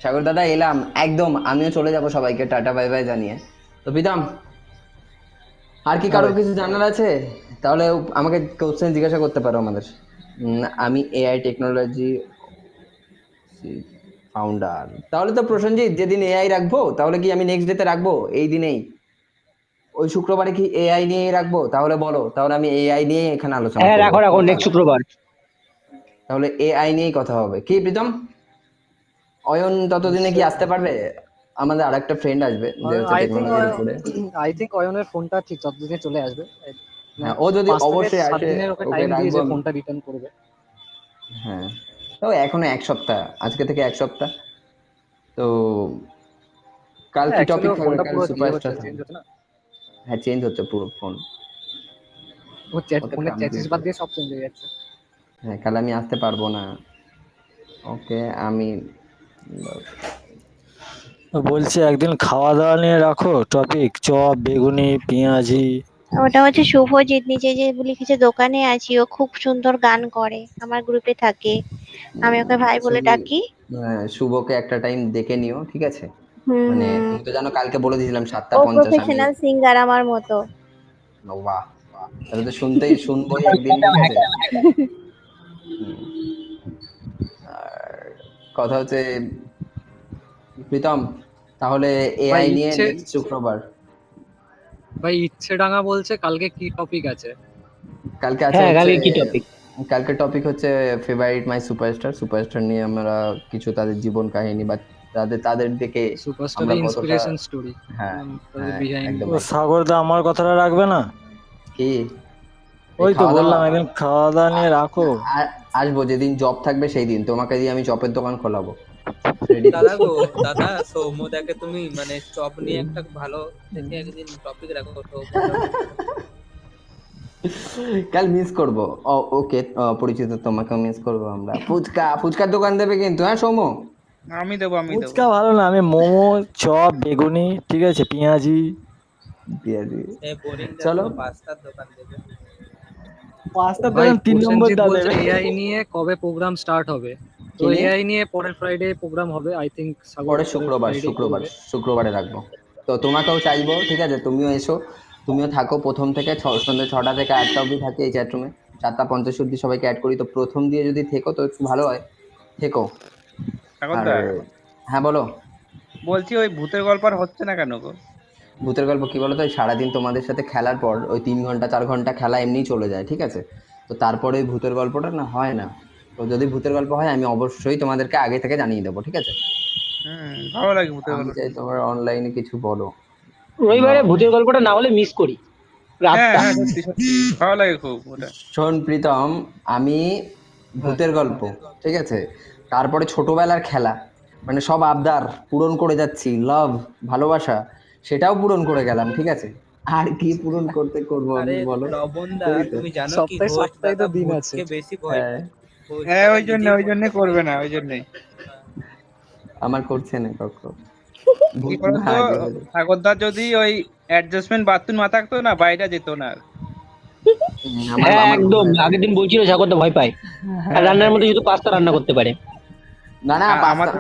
সাগর দাদা এলাম একদম, আমিও চলে যাব সবাইকে টাটা বাই বাই জানিয়ে। তো প্রীতম, আর কি কারো কিছু জানার আছে? তাহলে আমাকে কোশ্চেন জিজ্ঞাসা করতে পারো আমাদের। আমি এআই টেকনোলজি ফাউন্ডার। তাহলে তো প্রসেনজিৎ যেদিন এআই রাখবো, তাহলে কি আমি নেক্সট ডেতে রাখবো এই দিনেই? ওই শুক্রবারে কি এআই নিয়েই রাখবো? তাহলে বলো, তাহলে আমি এআই নিয়ে এখানে আলোচনা হ্যাঁ, করবো। রাখো রাখো, নেক্সট শুক্রবার। তাহলে এআই নিয়েই কথা হবে। কি প্রীতম, অয়ন ততদিনে কি আসতে পারবে? আমাদের আরেকটা ফ্রেন্ড আসবে যে হচ্ছে টেকনোলজির উপরে। আই থিঙ্ক অয়নের ফোনটা ঠিক ততদিনে চলে আসবে। হ্যাঁ, ও যদি 5 থেকে অবশ্যই 7 আসে দিনের ওকে ওকে টাইম দিয়ে রাখবো যে আমি। ফোনটা রিটার্ন করবে। হ্যাঁ, তো এখনো 1 সপ্তাহ, আজকে থেকে 1 সপ্তাহ। তো কাল কি অ্যাকচুয়ালি টপিক ওর থাকবে? ফোনটা কাল পুরো ইয়ে সুপারস্টার হচ্ছে, থাকবে। চেঞ্জ হচ্ছে না। হ্যাঁ, চেঞ্জ হচ্ছে পুরো ফোন। ও ফোনের কাম চ্যাসিস change বাদ হচ্ছে। দিয়ে সব চেঞ্জ হয়ে যাচ্ছে। হ্যাঁ, কাল আমি আসতে পারবো না। ওকে, আমি বলছি একদিন খাওয়া দাওয়া নিয়ে রাখো টপিক, চপ বেগুনি পেঁয়াজি। ওটা হচ্ছে শুভজিৎ নিজে যে লিখেছে দোকানে আছি, ও খুব সুন্দর গান করে, আমার গ্রুপে থাকে, আমি ওকে ভাই বলে ডাকি। শুভকে একটা টাইম দেখে নিও, ঠিক আছে? হুম মানে হুম। তুমি তো জানো কালকে বলে দিয়েছিলাম ও 7:50 আমি। প্রফেশনাল সিঙ্গার আমার মতো। বাহ, তাহলে তো শুনবোই একদিন, ঠিক আছে? হুম। আর কথা হচ্ছে প্রীতম, তাহলে ভাই এআই নিয়ে ইচ্ছে নেক্সট শুক্রবার। ভাই ইচ্ছে ডাঙা বলছে কালকে কি টপিক আছে? কালকে আছে হ্যাঁ, হচ্ছে, কালকে কি টপিক? কালকে টপিক হচ্ছে ফেভারিট মাই সুপারস্টার। সুপারস্টার নিয়ে আমরা কিছু তাদের জীবন কাহিনী বা তাদের দিকে আমরা সুপারস্টারের কতটা। ইন্সপিরেশন স্টোরি, হ্যাঁ তাদের হ্যাঁ, বিহাইন্ড। একদম ও সাগরদা আমার কথাটা রাখবে না? কি ওই তো খাওয়া দাওয়া বললাম একদিন খাওয়া দাওয়া নিয়ে রাখো। আসবো যেদিন জব থাকবে সেই দিন, তোমাকে দিয়ে আমি চপের দোকান খোলাবো। রেডি? দাদা গো, দাদা সৌম্যদাকে তুমি মানে চপ নিয়ে একটা ভালো দেখে একদিন টপিক রাখো কাল মিস করবো। ওকে, পরিচিত, তোমাকে মিস করবো আমরা। ফুচকার দোকান দেবে কিন্তু, হ্যাঁ সৌম্য? আমি দেবো ফুচকা ভালো না, আমি মোমো চপ বেগুনি, ঠিক আছে, পেঁয়াজি। চলো, পাস্তার দোকান দেবে। পাঁচটা ভাই দোকান 3 নম্বর প্রসেনজিৎ দা বলছে দেবে। এআই নিয়ে কবে প্রোগ্রাম স্টার্ট হবে? তো কি নিয়ে? এআই নিয়ে পরের ফ্রাইডে প্রোগ্রাম হবে, আই থিঙ্ক সাগর পরের পরের শুক্রবার, ফ্রাইডে করবে। শুক্রবারে রাখবো। তো তোমাকেও চাইবো, ঠিক আছে? তুমিও এসো, তুমিও থাকো প্রথম থেকে সন্ধ্যে 6টা থেকে 8টা অবধি থাকি এই চ্যাটরুমে। 4:50 অবধি সবাইকে অ্যাড করি, তো প্রথম দিয়ে যদি থেকো তো একটু ভালো হয়। থেকো। আর হ্যাঁ বলো। বলছি ওই ভূতের গল্প আর হচ্ছে না কেন গো? ভূতের গল্প কি বলতো, ওই সারাদিন তোমাদের সাথে খেলার পর ওই 3 ঘন্টা 4 ঘন্টা খেলা এমনিই চলে যায়, ঠিক আছে? তো তারপরে ওই ভূতের গল্পটা না হয় না। তো যদি ভূতের গল্প হয় আমি অবশ্যই তোমাদেরকে আগে থেকে জানিয়ে দেবো, ঠিক আছে? ভালো লাগে ভূতের আমি গল্প। চাই তোমার অনলাইনে কিছু বলো। রবিবারে ভূতের গল্পটা না হলে মিস করি রাতটা। হ্যাঁ সত্যি সত্যি ভালো লাগে খুব ওটা। শোন প্রীতম, আমি ভূতের গল্প, ঠিক আছে, তারপরে ছোটবেলার খেলা, মানে সব আবদার পূরণ করে যাচ্ছি, লাভ ভালোবাসা সেটাও পূরণ করে গেলাম, ঠিক আছে? আর কি পূরণ করবো আমি, বলো? লবণদা করি তো। তুমি জানো কি সপ্তাহে হোস্ট সপ্তাহে তো দাদা দিন আছে। ভূতকে বেশি ভয় হ্যাঁ, পায়। হ্যাঁ ওই জন্য করবে না, ওই জন্যই। আমার করছে না কখনো। কি ভূত না বলতো, আগে। ঠাকুরদার যদি ওই অ্যাডজাস্টমেন্ট বাথরুম না থাকতো না, বাইরে যেত না আর। হ্যাঁ আমার একদম, আগের দিন বলছিল সাগরদা ভয় পায়, আর রান্নার মধ্যে শুধু পাস্তা রান্না করতে পারে। না না,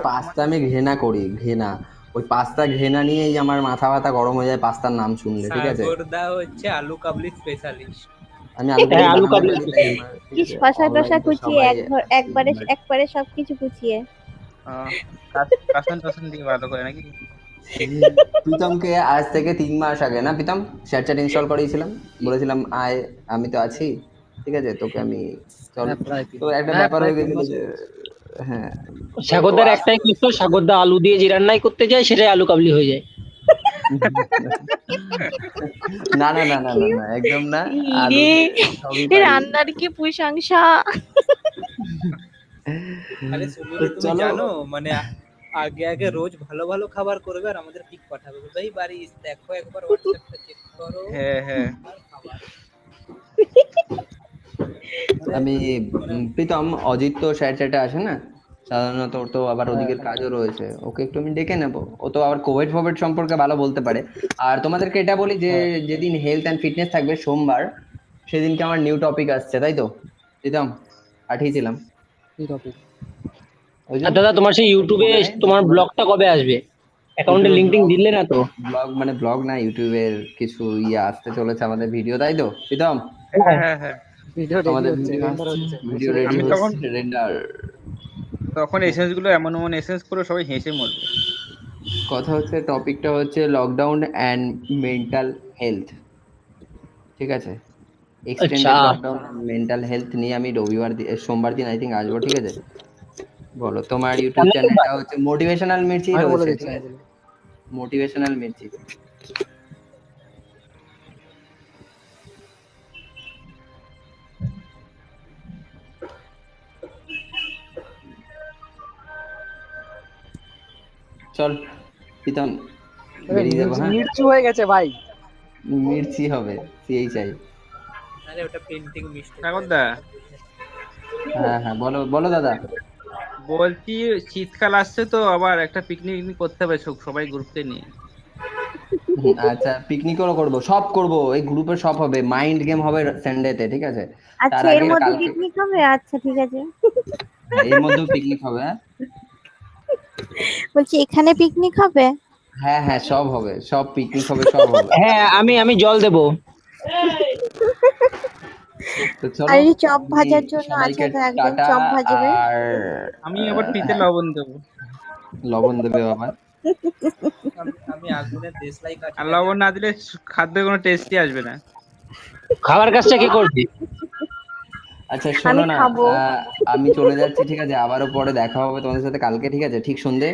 পাস্তা আমি ঘৃণা করি, ঘৃণা। ওই পাস্তা ঘৃণা নিয়েই আমার মাথা ব্যথা গরম হয়ে যায় পাস্তার নাম শুনলে, ঠিক আছে? সাগরদা হচ্ছে আলু কাবলি স্পেশালিস্ট। আমি আলু কাবলি হ্যাঁ, আলু বানাতে কাবলি পারি, তাই আমার, ঠিক কি আছে? শশা টশা Online তো কুচিয়ে সবাই একবারে সবকিছু কুচিয়ে। কাসন টাসন দিয়ে ভালো করে নাকি? প্রীতমকে আজ থেকে 3 মাস আগে না প্রীতম শেয়ারচ্যাট ইনস্টল করিয়েছিলাম, বলেছিলাম আয় আমি তো আছি, ঠিক আছে, তোকে আমি চল। হ্যাঁ প্রায় তো একটা ব্যাপার হয়ে গেছিল যে, হ্যাঁ সাগরদার একটাই কষ্ট, সাগরদা আলু দিয়ে যে রান্নাই করতে যায় সেটাই আলু কাবলি হয়ে যায়। না না না না না না, একদম না। আলু ইরে, সবই পারি। রান্নার কি প্রশংসা! আরে সুমিত তুমি চলো। জানো মানে আগে আগে রোজ ভালো ভালো খাবার করবে আর আমাদের পিক পাঠাবে, ভাই বাড়ি দেখো একবার হোয়াটসঅ্যাপটা চেক করো। হ্যাঁ হ্যাঁ আমি প্রীতম, অজিত তো শেয়ারচ্যাটে আসে না সাধারণত, ওর তো আবার ওদিকের কাজও রয়েছে, ওকে একটু আমি ডেকে নেবো। ও তো আবার কোভিড ফোভিড সম্পর্কে ভালো বলতে পারে। আর তোমাদেরকে এটা বলি যে যেদিন হেলথ অ্যান্ড ফিটনেস থাকবে সোমবার, সেদিনকে আমার নিউ টপিক আসছে, তাই তো প্রীতম? পাঠিয়েছিলাম। কি টপিক? ওই আর দাদা তোমার সেই ইউটিউবে তোমার ব্লগটা কবে আসবে? অ্যাকাউন্টের লিঙ্ক টিঙ্ক দিলে না তো? ব্লগ মানে ব্লগ না, ইউটিউবের কিছু আসতে চলেছে আমাদের ভিডিও, তাই তো প্রীতম? হ্যাঁ ভিডিও রেডি আমাদের হচ্ছে, ভিডিও রেন্ডার হচ্ছে। ভিডিও রেডি আমি তখন হচ্ছে, রেন্ডার। তখন এসেন্স গুলো এমন এমন এসেন্স করে সবাই হেসে মরবে। কথা হচ্ছে, টপিকটা হচ্ছে লকডাউন অ্যান্ড মেন্টাল হেলথ, ঠিক আছে? এক্সটেন্ডেড লকডাউন মেন্টাল হেলথ নিয়ে আমি সোমবার দিন আই থিঙ্ক আসবো, ঠিক আছে? বলো, তোমার ইউটিউব চ্যানেলটা হচ্ছে মোটিভেশনাল মির্চি আমি বলে রয়েছে, দিচ্ছি, ঠিক আমি আছে? বলে মোটিভেশনাল মির্চি। চল প্রীতম বেরিয়ে যাবো। হ্যাঁ, মির্চু হয়ে গেছে ভাই। মির্চি হবে, সিএই চাই। আরে ওটা প্রিন্টিং মিস্টেক। সাগরদা, হ্যাঁ হ্যাঁ, বলো বলো দাদা। বলছি শীতকাল আসছে তো, আবার একটা পিকনিক করতে হবে সবাই গ্রুপে নিয়ে। আচ্ছা, পিকনিকও করবো, সব করবো, এই গ্রুপে সব হবে, মাইন্ড গেম হবে সানডেতে, ঠিক আছে? তার আচ্ছা এর আগে মধ্যে কালকে পিকনিক হবে? আচ্ছা ঠিক আছে। এর মধ্যেও পিকনিক হবে। হ্যাঁ বলছি এখানে পিকনিক হবে? হ্যাঁ হ্যাঁ, সব হবে, সব পিকনিক হবে, সব হবে। হ্যাঁ, আমি জল দেবো। তো চলো, আর এই চপ ভাজার জন্য সবাইকে আছে তো একজন টাটা। চপ ভাজবে। আর আমি আবার ফ্রিতে লবণ দেবো। লবণ দেবে আবার? আমি আগুনের দেশলাই কাটি। আর লবণ না দিলে খাদ্যের কোনো টেস্টই আসবে না। খাবার কাজটা কে করবে? আচ্ছা শোনো না, আমি চলে যাচ্ছি, ঠিক আছে? আবারও পরে দেখা হবে তোমাদের সাথে কালকে, ঠিক আছে? ঠিক সন্ধে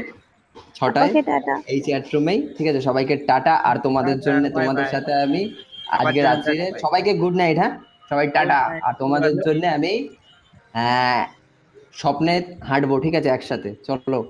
6টায় ওকে টাটা। এই চ্যাট রুমেই, ঠিক আছে? সবাইকে টাটা। আর তোমাদের জন্য, তোমাদের সাথে আমি আজকে রাত্রিরে সবাইকে গুড নাইট। হ্যাঁ, সবাই টাটা। আর তোমাদের জন্য আমি স্বপ্নে হাঁটবো, ঠিক আছে? একসাথে চলো।